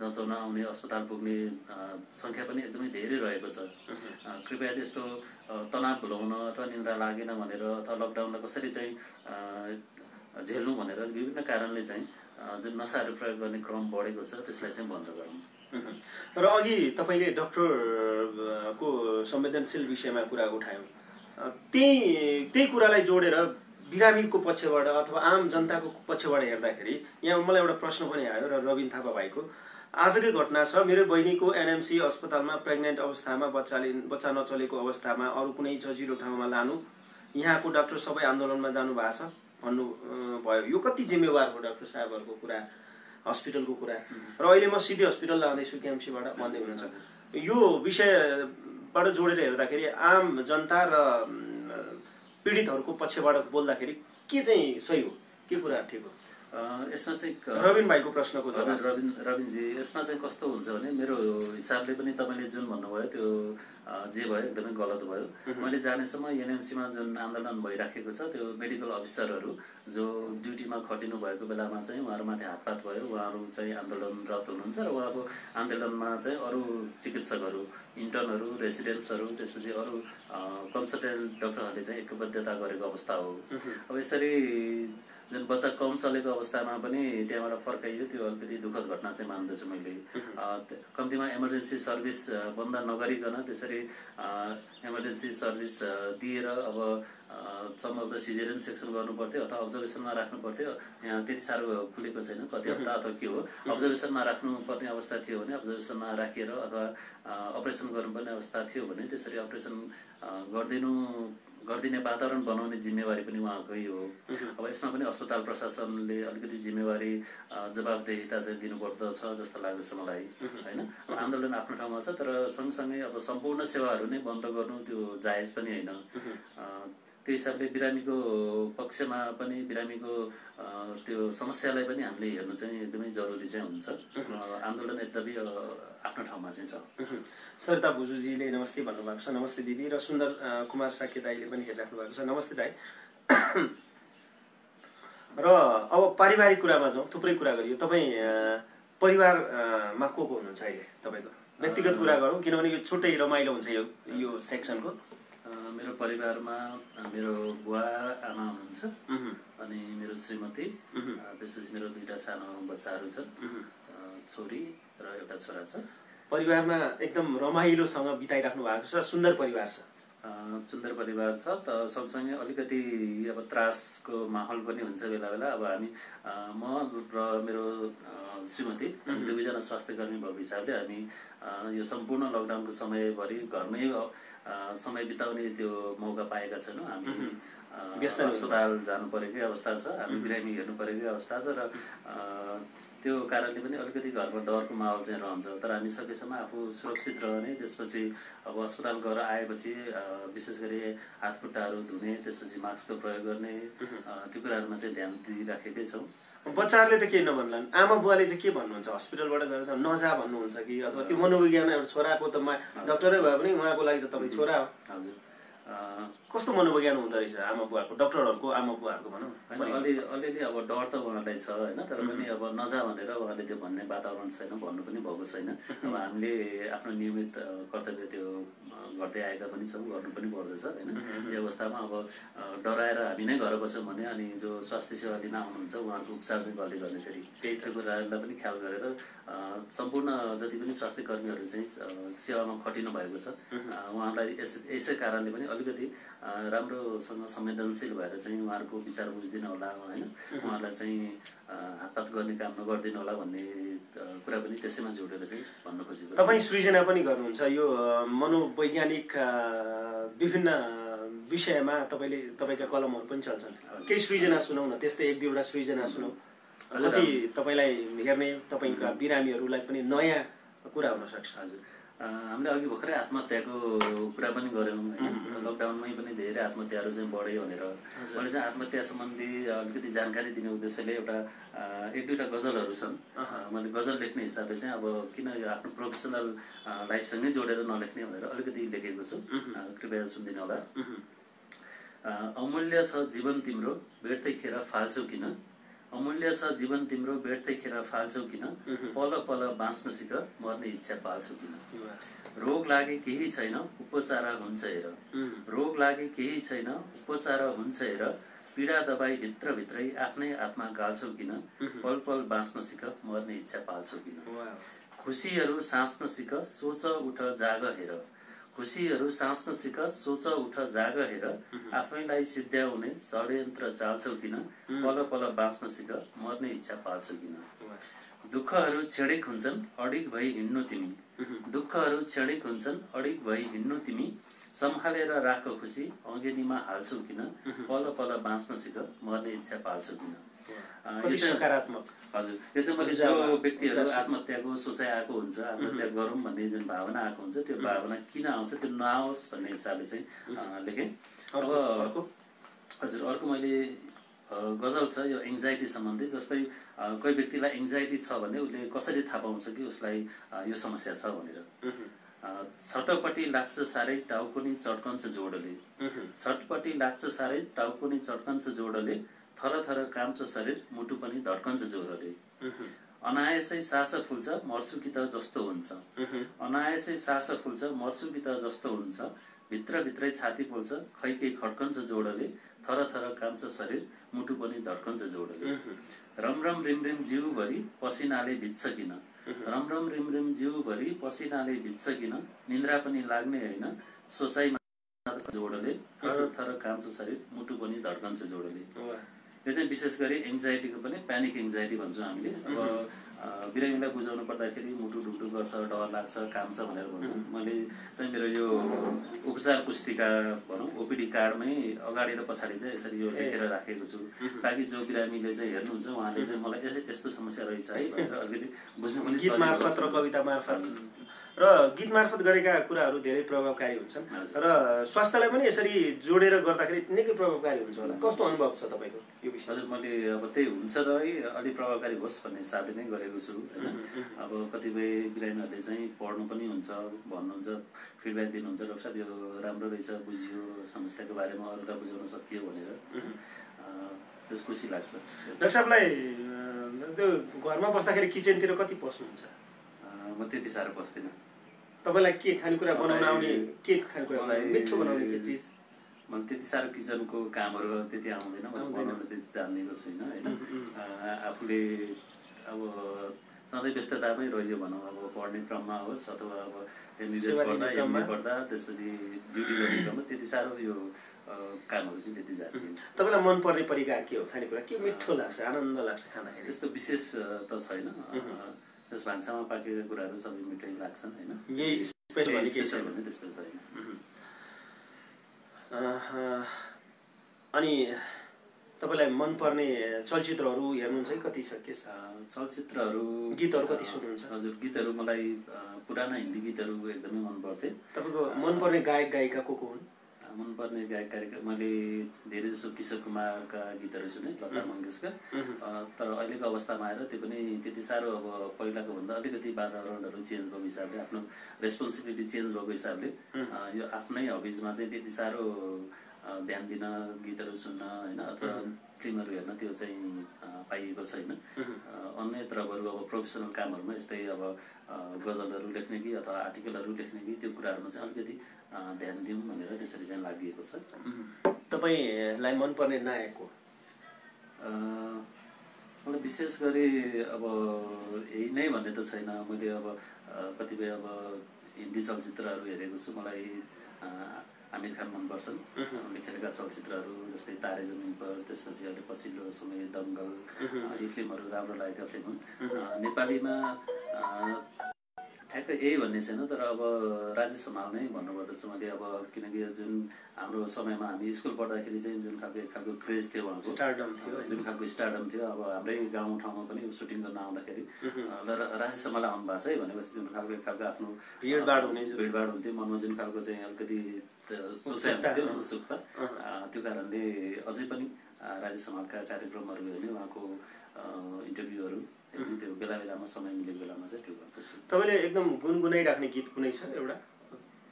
जचाउन आउने, अस्पताल पुग्ने सङ्ख्या पनि एकदमै धेरै रहेको छ। कृपया त्यस्तो तनाव भुलाउन अथवा निन्द्रा लागेन भनेर अथवा लकडाउनलाई कसरी चाहिँ झेल्नु भनेर विभिन्न कारणले चाहिँ जुन नसाहरू प्रयोग गर्ने क्रम बढेको छ त्यसलाई चाहिँ बन्द गरौँ। र अघि तपाईँले डक्टरको संवेदनशील विषयमा कुरा उठायौँ, त्यही कुरालाई जोडेर बिरामीको पक्षबाट अथवा आम जनताको पक्षबाट हेर्दाखेरि यहाँ मलाई एउटा प्रश्न पनि आयो र रविन थापा भाइको। आजकै घटना छ, मेरो बहिनीको एनएमसी अस्पतालमा प्रेग्नेन्ट अवस्थामा बच्चा नचलेको अवस्थामा अरू कुनै सजिलो ठाउँमा लानु, यहाँको डाक्टर सबै आन्दोलनमा जानु भएको छ, भन्नु भयो, यो कति जिम्मेवार हो डाक्टर साहबहरूको कुरा, हस्पिटलको कुरा? र अहिले म सिधै हस्पिटल लाँदैछु केएमसीबाट भन्दै हुनुहुन्छ। यो विषयबाट जोडेर हेर्दाखेरि आम जनता र पीडितहरूको पक्षबाट बोल्दाखेरि के चाहिँ सही हो, के कुरा ठिक हो? यसमा चाहिँ रबिन भाइको प्रश्नको हजुर रबिनजी, यसमा चाहिँ कस्तो हुन्छ भने मेरो हिसाबले पनि तपाईँले जुन भन्नुभयो त्यो जे भयो एकदमै गलत भयो। मैले जानेसम्म एनएमसीमा जुन आन्दोलन भइराखेको छ त्यो मेडिकल अफिसरहरू जो ड्युटीमा खटिनु भएको बेलामा चाहिँ उहाँहरूमाथि हातपात भयो, उहाँहरू चाहिँ आन्दोलनरत हुनुहुन्छ र उहाँको आन्दोलनमा चाहिँ अरू चिकित्सकहरू, इन्टर्नहरू, रेसिडेन्ट्सहरू, त्यसपछि अरू कन्सल्टेन्ट डक्टरहरूले चाहिँ एकबद्धता गरेको अवस्था हो। अब यसरी जुन बच्चा कम चलेको अवस्थामा पनि त्यहाँबाट फर्काइयो, त्यो अलिकति दुःखद घटना चाहिँ मान्दछु मैले। कम्तीमा इमर्जेन्सी सर्भिस बन्द नगरिकन त्यसरी इमर्जेन्सी सर्भिस दिएर अब सम्भवतः सिजेरियन सेक्सन गर्नु पर्थ्यो अथवा अब्जर्भेसनमा राख्नु पर्थ्यो। यहाँ त्यति साह्रो खुलेको छैन, कति हप्ता अथवा के हो, अब्जर्भेसनमा राख्नुपर्ने अवस्था थियो भने अब्जर्भेसनमा राखेर अथवा अपरेसन गर्नुपर्ने अवस्था थियो भने त्यसरी अपरेसन गरिदिने वातावरण बनाउने जिम्मेवारी पनि उहाँकै हो। अब यसमा पनि अस्पताल प्रशासनले अलिकति जिम्मेवारी जवाबदेहिता चाहिँ दिनुपर्दछ जस्तो लाग्दछ मलाई, होइन? आन्दोलन आफ्नो ठाउँमा छ, तर सँगसँगै अब सम्पूर्ण सेवाहरू नै बन्द गर्नु त्यो जायज पनि होइन। त्यो हिसाबले बिरामीको पक्षमा पनि बिरामीको त्यो समस्यालाई पनि हामीले हेर्नु चाहिँ एकदमै जरुरी चाहिँ हुन्छ। आन्दोलन यद्यपि आफ्नो ठाउँमा चाहिँ छ। सरिता भुजुजीले नमस्ते भन्नुभएको छ। नमस्ते दिदी। र सुन्दर कुमार साके दाईले पनि हेरिराख्नु भएको छ। नमस्ते दाई। र अब पारिवारिक कुरामा जाउँ, थुप्रै कुरा गरियो। तपाईँ परिवारमा को हुनुहुन्छ अहिले तपाईँको? व्यक्तिगत कुरा गरौँ किनभने यो छुट्टै रमाइलो हुन्छ यो सेक्सनको। मेरो परिवारमा मेरो बुवा आमा हुनुहुन्छ अनि मेरो श्रीमती, त्यसपछि मेरो 2टा सानो बच्चाहरू छन्, छोरी र एउटा छोरा छ। परिवारमा एकदम रमाइलोसँग बिताइराख्नु भएको छ। सुन्दर परिवार छ। सुन्दर परिवार छ त सँगसँगै अलिकति अब त्रासको माहौल पनि हुन्छ बेला बेला। अब हामी म र मेरो श्रीमती दुवैजना स्वास्थ्यकर्मी भएको हिसाबले हामी यो सम्पूर्ण लकडाउनको समयभरि घरमै समय बिताउने त्यो मौका पाएका छैनौँ। हामी अस्पताल जानु परेकै अवस्था छ, हामी बिरामी हेर्नु परेकै अवस्था छ र त्यो कारणले पनि अलिकति घरमा डरको माहौल चाहिँ रहन्छ। तर हामी सकेसम्म आफू सुरक्षित रहने, त्यसपछि अब अस्पताल गएर आएपछि विशेष गरी हात खुट्टाहरू धुने, त्यसपछि मास्कको प्रयोग गर्ने, त्यो कुराहरूमा चाहिँ ध्यान दिइराखेकै छौँ। बच्चाहरूले त केही नभन्लान्, आमा बुवाले चाहिँ के भन्नुहुन्छ? हस्पिटलबाट गएर त नजा भन्नुहुन्छ कि अथवा त्यो मनोविज्ञान एउटा छोराको त डक्टरै भए पनि उहाँको लागि त तपाईँ छोरा हो। हजुर, कस्तो मनोविज्ञान हुँदो रहेछ आमा बुवाको, डक्टरहरूको आमा बुवाहरूको भनौँ? अलिअलि अब डर त उहाँलाई छ होइन, तर पनि अब नजा भनेर उहाँले त्यो भन्ने वातावरण छैन, भन्नु पनि भएको छैन। अब हामीले आफ्नो नियमित कर्तव्य त्यो गर्दै आएका पनि छौँ, गर्नु पनि पर्दछ होइन। यो अवस्थामा अब डराएर हामी नै घर बस्छौँ भने अनि जो स्वास्थ्य सेवा लिन आउनुहुन्छ उहाँहरूको उपचार चाहिँ कसले गर्ने? फेरि त्यो कुराहरूलाई पनि ख्याल गरेर सम्पूर्ण जति पनि स्वास्थ्य कर्मीहरू चाहिँ सेवामा खटिनु भएको छ उहाँलाई यसै कारणले पनि अलिकति राम्रोसँग संवेदनशील भएर चाहिँ उहाँहरूको विचार बुझिदिनु होला होइन, उहाँहरूलाई चाहिँ हातपात गर्ने काम नगरिदिनु होला भन्ने कुरा पनि त्यसैमा जोडेर चाहिँ भन्नु खोजेको। तपाईँ सृजना पनि गर्नुहुन्छ यो मनोवैज्ञानिक विभिन्न विषयमा, तपाईँका कलमहरू पनि चल्छन्। केही सृजना सुनौ न, त्यस्तै 1-2वटा सृजना सुनौ, कति तपाईँलाई हेर्ने तपाईँका बिरामीहरूलाई पनि नयाँ कुरा हुनसक्छ। हजुर, हामीले अघि भर्खरै आत्महत्याको कुरा पनि गऱ्यौँ, लकडाउनमै पनि धेरै आत्महत्याहरू चाहिँ बढ्यो भनेर। मैले चाहिँ आत्महत्या सम्बन्धी अलिकति जानकारी दिने उद्देश्यले एउटा 1-2वटा गजलहरू छन्। मैले गजल लेख्ने हिसाबले चाहिँ अब किन यो आफ्नो प्रोफेसनल लाइफसँगै जोडेर नलेख्ने भनेर अलिकति लेखेको छु, कृपया सुनिदिनु होला। अमूल्य छ जीवन तिम्रो व्यर्थै खेर फाल्छौ किन, अमूल्य छ जीवन तिम्रो व्यर्थै खेर फाल्छौ किन, पल पल बाँच्न सिक मर्ने इच्छा पाल्छौ किन। रोग लागे केही छैन उपचार हुन्छ हेर, रोग लागे केही छैन उपचार हुन्छ हेर, पीडा दबाई भित्रभित्रै आफ्नै आत्मा गाल्छौ किन, पल पल बाँच्न सिक मर्ने इच्छा पाल्छौ किन। खुसीहरू साँच्न सिक सोच उठ जाग हेर, खुसीहरू साँच्न सिक सोच उठ जाग हेर, आफैलाई सिद्ध्याउने षड्यन्त्र चाल्छौ किन, पल पल बाँच्न सिक मर्ने इच्छा पाल्छौ किन। दुःखहरू क्षणिक हुन्छन् अडिग भई हिँड्नु तिमी, दुःखहरू क्षणिक हुन्छन् अडिग भई हिँड्नु तिमी, सम्हालेर राख खुसी अङ्गेनीमा हाल्छौ किन पल पल बाँच्न सिक मर्ने इच्छा पाल्छौ किन। सकारात्मक। हजुर, यो चाहिँ मैले जो व्यक्तिहरू आत्महत्याको सोचाइ आएको हुन्छ, आत्महत्या गरौँ भन्ने जुन भावना आएको हुन्छ त्यो भावना किन आउँछ त्यो नआओस् भन्ने हिसाबले चाहिँ लेखेँ। अब हजुर, अर्को मैले गजल छ यो एङ्जाइटी सम्बन्धी। जस्तै कोही व्यक्तिलाई एङ्जाइटी छ भने उसले कसरी थाहा पाउँछ कि उसलाई यो समस्या छ भनेर। छटपट्टि लाग्छ साह्रै टाउकोनी चड्कन्छ जोडले, छटपट्टि लाग्छ साह्रै टाउकोनी चड्कन्छ जोडले, थर थर काम्छ शरीर मुटु पनि धड्कन्छ जोडले, अनायसै सास फुल्छ मर्छु कि त जस्तो हुन्छ, अनायसै सास फुल्छ मर्छु कि त जस्तो हुन्छ, भित्रभित्रै छाती पोल्छ खै केही खड्कन्छ जोडले, थर थर काम्छ शरीर मुटु पनि धड्कन्छ जोडले, रम रम रिम रिम जिउभरि पसिनाले भिज्छ किन, रम रम रिम रिम जिउभरि पसिनाले भिज्छ किन, निन्द्रा पनि लाग्ने होइन सोचाइमा जोडले, थर थर काम्छ शरीर मुटु पनि धड्कन्छ जोडले। यो चाहिँ विशेष गरी एङ्जाइटीको पनि प्यानिक एङ्जाइटी भन्छौँ हामीले। अब बिरामीलाई बुझाउनु पर्दाखेरि मुटु ढुकढुक गर्छ, डर लाग्छ, काम्छ भनेर भन्छौँ। मैले चाहिँ मेरो यो उपचार पुस्तिका भनौँ ओपिडी कार्डमै अगाडि र पछाडि चाहिँ यसरी यो लेखेर राखेको छु, ताकि जो बिरामीले चाहिँ हेर्नुहुन्छ उहाँले चाहिँ मलाई यस्तो समस्या रहेछ है भनेर अलिकति बुझ्नु पनि गीत मार्फत र कविता मार्फत र गीत मार्फत गरेका कुराहरू धेरै प्रभावकारी हुन्छन् र स्वास्थ्यलाई पनि यसरी जोडेर गर्दाखेरि निकै प्रभावकारी हुन्छ होला। कस्तो अनुभव छ तपाईँको यो विषय? हजुर, मैले अब त्यही हुन्छ र है अलिक प्रभावकारी होस् भन्ने हिसाबले नै गरेको छु होइन। अब कतिपय बिरामीहरूले चाहिँ पढ्नु पनि हुन्छ, भन्नुहुन्छ, फिडब्याक दिनुहुन्छ, डाक्टर साहब यो राम्रो रहेछ, बुझियो, समस्याको बारेमा अरूलाई बुझाउन सकियो भनेर त्यस खुसी लाग्छ। डाक्टर साहबलाई त्यो घरमा बस्दाखेरि किचनतिर कति पस्नुहुन्छ? म त्यति साह्रो पस्दिनँ। तपाईँलाई के खानेकुरा बनाउन आउने, के खानेकुरा मिठो बनाउने के चिज? मलाई त्यति साह्रो किचनको कामहरू त्यति आउँदैन, म बनाउन त्यति जान्दिएको छुइनँ होइन। आफूले अब सधैँ व्यस्ततामै रह्यो भनौँ, अब पढ्ने क्रममा होस् अथवा अब निर्देश पढ्दा एमए पढ्दा त्यसपछि ड्युटी गर्ने क्रममा त्यति साह्रो यो कामहरू चाहिँ त्यति जान्दिनँ। तपाईँलाई मनपर्ने परिकार के हो? खानेकुरा के मिठो लाग्छ, आनन्द लाग्छ खाँदाखेरि? त्यस्तो विशेष त छैन, त्यस भान्सामा पाकेका कुराहरू सबै मिठै लाग्छन् होइन। यही स्पेसल भन्ने त्यस्तो छैन। अनि तपाईँलाई मनपर्ने चलचित्रहरू हेर्नुहुन्छ कि कति छ? के छ चलचित्रहरू, गीतहरू कति सुन्नुहुन्छ? हजुर, गीतहरू मलाई पुराना हिन्दी गीतहरू एकदमै मनपर्थे। तपाईँको मनपर्ने गायक गायिका को हुन्? मनपर्ने गायक गायिका मैले धेरै जसो किशोर कुमारका गीतहरू सुने, लता मङ्गेशकर। तर अहिलेको अवस्थामा आएर त्यो पनि त्यति साह्रो अब पहिलाको भन्दा अलिकति वातावरणहरू चेन्ज भएको हिसाबले, आफ्नो रेस्पोन्सिबिलिटी चेन्ज भएको हिसाबले यो आफ्नै हबिजमा चाहिँ त्यति साह्रो ध्यान दिन, गीतहरू सुन्न होइन अथवा फिल्महरू हेर्न त्यो चाहिँ पाइएको छैन। अन्यत्र बरु अब प्रोफेसनल कामहरूमा यस्तै अब गजलहरू लेख्ने कि अथवा आर्टिकलहरू लेख्ने कि त्यो कुराहरूमा चाहिँ अलिकति ध्यान दिउँ भनेर त्यसरी चाहिँ लागि छ। तपाईँलाई मनपर्ने नायक हो? मलाई विशेष गरी अब यही नै भन्ने त छैन। मैले अब कतिपय अब हिन्दी चलचित्रहरू हेरेको छु, मलाई आमिर खान मनपर्छन्। उनले खेलेका चलचित्रहरू जस्तै तारे जमिन पर, त्यसपछि अहिले पछिल्लो समय दङ्गल, यी फिल्महरू राम्रो लागेका फिल्म हुन्। नेपालीमा ठ्याक्कै यही भन्ने छैन, तर अब राजेश हमाल नै भन्नुपर्दछ मैले। अब किनकि जुन हाम्रो समयमा हामी स्कुल पढ्दाखेरि चाहिँ जुन खालको क्रेज थियो, उहाँको स्टारडम थियो, जुन खालको स्टारडम थियो, अब हाम्रै गाउँठाउँमा पनि सुटिङ गर्न आउँदाखेरि राजेश हमाल आउनु भएको छ है भनेपछि जुन खालको आफ्नो भिडभाड हुन्थ्यो, मनमा जुन खालको चाहिँ अलिकति सोचाइ हुन्थ्यो, उत्सुकता, त्यो कारणले अझै पनि राजेश हमालका कार्यक्रमहरू हेर्ने, उहाँको इन्टरभ्यूहरू त्यो बेला बेलामा समय मिलेको बेलामा चाहिँ त्यो गर्दछु। तपाईँले एकदम गुनगुनाइराख्ने गीत कुनै छ एउटा,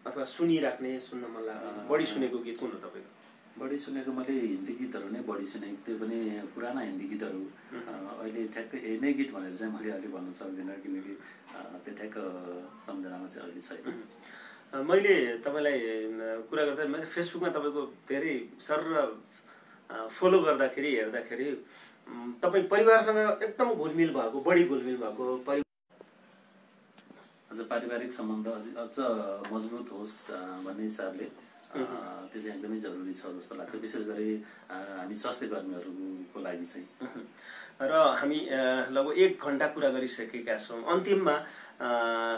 अथवा सुनिराख्ने, सुन्न मन लाग्छ बढी सुनेको गीत कुन हो तपाईँको? बढी सुनेको मैले हिन्दी गीतहरू नै बढी सुनेको, त्यो पनि पुराना हिन्दी गीतहरू। अहिले ठ्याक्कै यही नै गीत भनेर चाहिँ मैले अहिले भन्न सक्दिनँ, किनकि त्यो ठ्याक्क सम्झनामा चाहिँ अहिले छैन। मैले तपाईँलाई कुरा गर्दा मैले फेसबुकमा तपाईँको धेरै सर फलो गर्दाखेरि हेर्दाखेरि तपाईँ परिवारसँग एकदम घुलमिल भएको, बढी घुलमिल भएको, अझ पारिवारिक सम्बन्ध अझ मजबुत होस् भन्ने हिसाबले त्यो चाहिँ एकदमै जरुरी छ जस्तो लाग्छ, विशेष गरी हामी स्वास्थ्य कर्मीहरूको लागि चाहिँ। र हामी लगभग 1 घण्टा कुरा गरिसकेका छौँ। अन्तिममा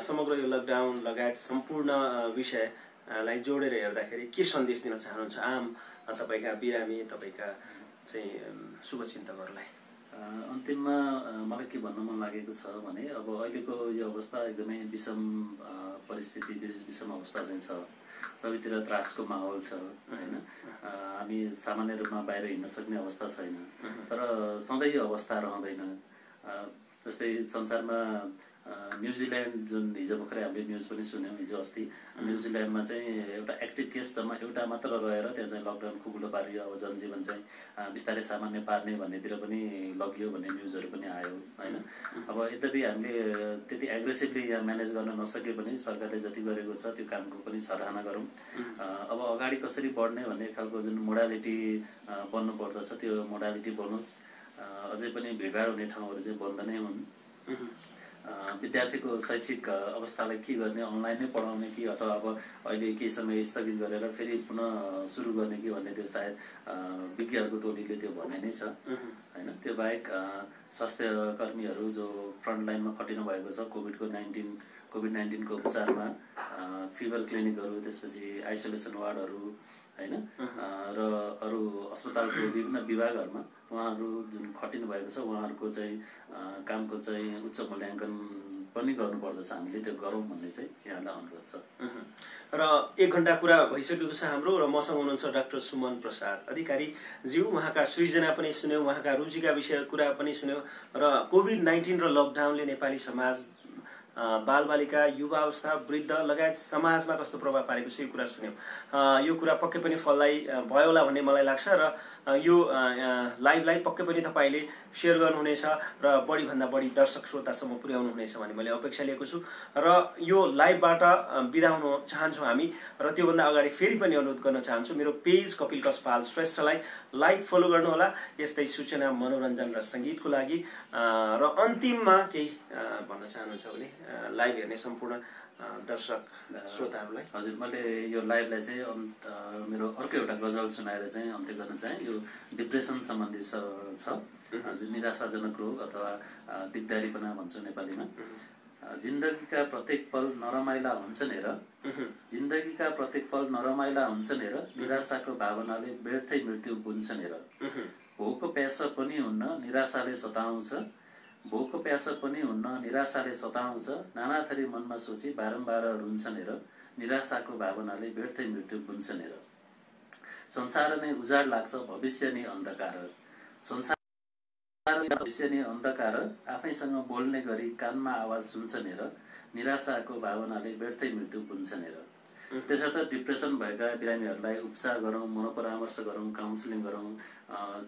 समग्र यो लकडाउन लगायत सम्पूर्ण विषय लाई जोडेर हेर्दाखेरि के सन्देश दिन चाहनुहुन्छ आम तपाईँका बिरामी तपाईँका चाहिँ शुभचिन्तकहरूलाई? अन्तिममा मलाई के भन्न मन लागेको छ भने अब अहिलेको यो अवस्था एकदमै विषम परिस्थिति, विषम अवस्था चाहिँ छ। सबैतिर त्रासको माहौल छ हैन। हामी सामान्य रूपमा बाहिर हिँड्न सक्ने अवस्था छैन। तर सधैँ यो अवस्था रहँदैन। जस्तै संसारमा न्युजिल्यान्ड जुन हिजो भर्खरै हामीले न्युज पनि सुन्यौँ, हिजो अस्ति न्युजिल्यान्डमा चाहिँ एउटा एक्टिभ केस जम्मा एउटा मात्र रहेर त्यहाँ चाहिँ लकडाउन खुकुलो पारियो। अब जनजीवन चाहिँ बिस्तारै सामान्य पार्ने भन्नेतिर पनि लगियो भन्ने न्युजहरू पनि आयो हैन। अब यद्यपि हामीले त्यति एग्रेसिभली यहाँ म्यानेज गर्न नसके पनि सरकारले जति गरेको छ त्यो कामको पनि सराहना गरौँ। अब अगाडि कसरी बढ्ने भन्ने खालको जुन मोडालिटी बन्नु पर्दछ त्यो मोडालिटी बनोस्। अझै पनि भिडभाड हुने ठाउँहरू चाहिँ बन्द नै हुन्। विद्यार्थीको शैक्षिक अवस्थालाई के गर्ने, अनलाइन नै पढाउने कि अथवा अब अहिले केही समय स्थगित गरेर फेरि पुनः सुरु गर्ने कि भन्ने त्यो सायद विज्ञहरूको टोलीले त्यो भन्ने नै छ हैन। त्यो बाहेक स्वास्थ्य कर्मीहरू जो फ्रन्ट लाइनमा खटिनु भएको छ कोभिड-19 को उपचारमा, फिभर क्लिनिकहरू, त्यसपछि आइसोलेसन वार्डहरू हैन र अरू अस्पतालको विभिन्न विभागहरूमा उहाँहरू जुन खटिनु भएको छ उहाँहरूको चाहिँ कामको चाहिँ उच्च मूल्याङ्कन पनि गर्नुपर्दछ। हामीले त्यो गरौँ भन्ने चाहिँ यहाँलाई अनुरोध छ। र 1 घण्टा कुरा भइसकेको छ हाम्रो र मसँग हुनुहुन्छ डाक्टर सुमन प्रसाद अधिकारी ज्यू। उहाँका सृजना पनि सुन्यौँ, उहाँका रुचिका विषय कुरा पनि सुन्यौँ र कोभिड-19 र लकडाउनले नेपाली समाज, बालबालिका, युवा अवस्था, वृद्ध लगायत समाजमा कस्तो प्रभाव पारेको छ यो कुरा सुन्यौँ। यो कुरा पक्कै पनि फलदायी भयो होला भन्ने मलाई लाग्छ र यो लाइभलाई पक्कै पनि तपाईँले सेयर गर्नुहुनेछ र बढीभन्दा बढी दर्शक श्रोतासम्म पुर्याउनुहुनेछ भन्ने मैले अपेक्षा लिएको छु र यो लाइभबाट बिदा हुन चाहन्छौँ हामी। र त्योभन्दा अगाडि फेरि पनि अनुरोध गर्न चाहन्छु मेरो पेज कपिल कस्पाल श्रेष्ठलाई लाइक फलो गर्नुहोला यस्तै सूचना, मनोरञ्जन र सङ्गीतको लागि। र अन्तिममा केही भन्न चाहनुहुन्छ भने लाइभ हेर्ने सम्पूर्ण दर्शक श्रोताहरूलाई? हजुर, मैले यो लाइभलाई चाहिँ मेरो अर्को एउटा गजल सुनाएर चाहिँ अन्त्य गर्न चाहेँ। यो डिप्रेसन सम्बन्धी छ, जुन निराशाजनक रोग अथवा दिगदारीपना भन्छौँ नेपालीमा। जिन्दगीका प्रत्येक पल नरमाइला हुन्छन् हेर, जिन्दगीका प्रत्येक पल नरमाइला हुन्छन् हेर, निराशाको भावनाले व्यर्थै मृत्यु बुन्छन् हेर। भोको प्यासा पनि हुन्न निराशाले सताउँछ, भोको प्यासा पनि हुन्न निराशाले सताउँछ, नाना थरी मनमा सोची बारम्बार रुन्छन् हेर, निराशाको भावनाले व्यर्थै मृत्यु बुन्छन् हेर। संसार नै उजाड लाग्छ भविष्य नै अन्धकार, संसार भविष्य नै अन्धकार, आफैसँग बोल्ने गरी कानमा आवाज सुन्छन् हेर, निराशाको भावनाले व्यर्थै मृत्यु बुन्छन् हेर। त्यसर्थ डिप्रेसन भएका बिरामीहरूलाई उपचार गरौँ, मनोपरामर्श गरौँ, काउन्सिलिङ गरौँ,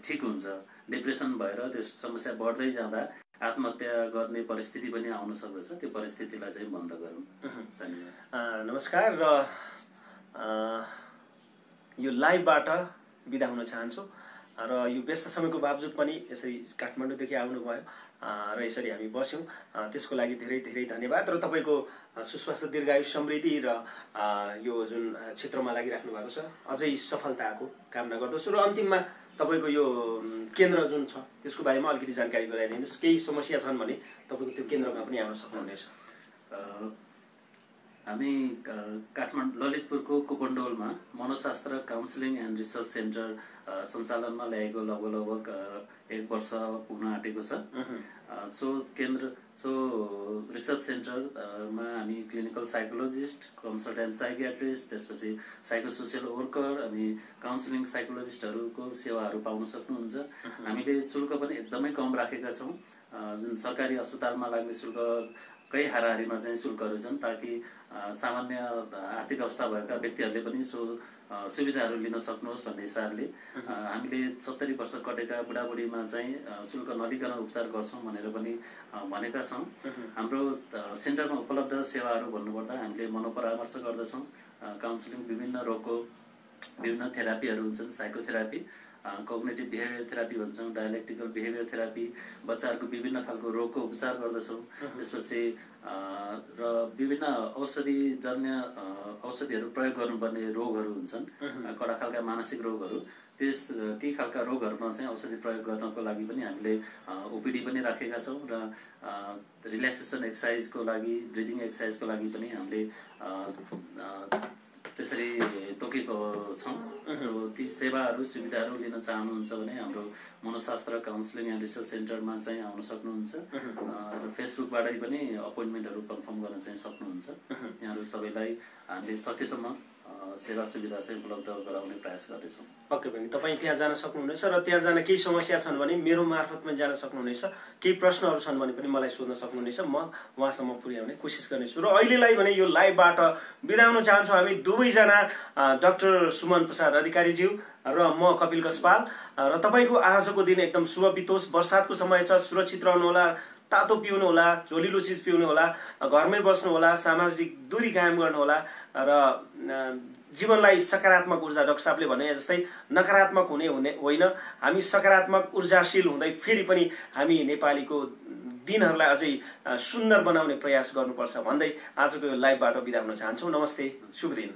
ठिक हुन्छ। डिप्रेसन भएर त्यस समस्या बढ्दै जाँदा आत्महत्या गर्ने परिस्थिति पनि आउन सक्दछ, त्यो परिस्थितिलाई चाहिँ बन्द गरौँ। धन्यवाद। नमस्कार। र यो लाइभबाट बिदा हुन चाहन्छु र यो व्यस्त समयको बावजुद पनि यसरी काठमाडौँदेखि आउनुभयो र यसरी हामी बस्यौँ, त्यसको लागि धेरै धेरै धन्यवाद। र तपाईँको सुस्वास्थ्य, दीर्घायु, समृद्धि र यो जुन क्षेत्रमा लागिराख्नु भएको छ अझै सफलताको कामना गर्दछु। र अन्तिममा तपाईँको यो केन्द्र जुन छ त्यसको बारेमा अलिकति जानकारी गराइदिनुहोस्। केही समस्या छन् भने तपाईँको त्यो केन्द्रमा पनि आउन सक्नुहुनेछ। हामी काठमाडौँ ललितपुरको कुपन्डोलमा Manoshastra counselling and research centre सञ्चालनमा ल्याएको लगभग 1 वर्ष पुग्न आँटेको छ। सो रिसर्च सेन्टरमा हामी क्लिनिकल साइकोलोजिस्ट, कन्सल्टेन्ट साइकियाट्रिस्ट, त्यसपछि साइकोसोसियल वर्कर अनि काउन्सिलिङ साइकोलोजिस्टहरूको सेवाहरू पाउन सक्नुहुन्छ। हामीले शुल्क पनि एकदमै कम राखेका छौँ। जुन सरकारी अस्पतालमा लाग्ने शुल्क कै हाराहारीमा चाहिँ शुल्कहरू छन्, ताकि सामान्य आर्थिक अवस्था भएका व्यक्तिहरूले पनि सुविधाहरू लिन सक्नुहोस् भन्ने हिसाबले हामीले 70 वर्ष कटेका बुढाबुढीमा चाहिँ शुल्क नलिकन उपचार गर्छौँ भनेर पनि भनेका छौँ। हाम्रो सेन्टरमा उपलब्ध सेवाहरू भन्नुपर्दा हामीले मनोपरामर्श गर्दछौँ, काउन्सिलिङ, विभिन्न रोगको विभिन्न थेरापीहरू हुन्छन्, साइकोथेरापी, कोग्निटिभ बिहेभियर थेरापी भन्छौँ, डायलेक्टिकल बिहेभियर थेरापी, बच्चाहरूको विभिन्न खालको रोगको उपचार गर्दछौँ। त्यसपछि र विभिन्न औषधिहरू प्रयोग गर्नुपर्ने रोगहरू हुन्छन्, कडा खालका मानसिक रोगहरू, ती खालका रोगहरूमा चाहिँ औषधि प्रयोग गर्नको लागि पनि हामीले ओपिडी पनि राखेका छौँ। र रिल्याक्सेसन एक्सर्साइजको लागि, ब्रिदिङ एक्सर्साइजको लागि पनि हामीले त्यसै यसरी तोकेको छौँ। जो ती सेवाहरू सुविधाहरू लिन चाहनुहुन्छ भने हाम्रो मनोशास्त्र काउन्सिलिङ एन्ड रिसर्च सेन्टरमा चाहिँ आउन सक्नुहुन्छ र फेसबुकबाटै पनि अपोइन्टमेन्टहरू कन्फर्म गर्न चाहिँ सक्नुहुन्छ। यहाँहरू सबैलाई हामीले सकेसम्म सेवा सुविधा चाहिँ उपलब्ध गराउने प्रयास गर्दैछौँ। पक्कै पनि तपाईँ त्यहाँ जान सक्नुहुनेछ र त्यहाँ जान केही समस्या छन् भने मेरो मार्फत पनि जान सक्नुहुनेछ। केही प्रश्नहरू छन् भने पनि मलाई सोध्न सक्नुहुनेछ, म उहाँसम्म पुर्याउने कोसिस गर्नेछु। र अहिलेलाई भने यो लाइभबाट बिदा हुन चाहन्छौँ हामी दुवैजना, डाक्टर सुमन प्रसाद अधिकारीज्यू र म कपिल गजपाल। र तपाईँको आजको दिन एकदम शुभ बितोस्। बर्सातको समय छ, सुरक्षित रहनु होला, तातो पिउनु होला, झोलिलो चिज पिउनु होला, घरमै बस्नु होला, सामाजिक दूरी कायम गर्नु होला र जीवनलाई सकारात्मक ऊर्जा, डाक्टर साहबले भने जस्तै नकारात्मक हुने होइन, हामी सकारात्मक ऊर्जाशील हुँदै फेरि पनि हामी नेपालीको दिनहरूलाई अझै सुन्दर बनाउने प्रयास गर्नुपर्छ भन्दै आजको यो लाइभबाट बिदा हुन चाहन्छौँ। नमस्ते, शुभ दिन।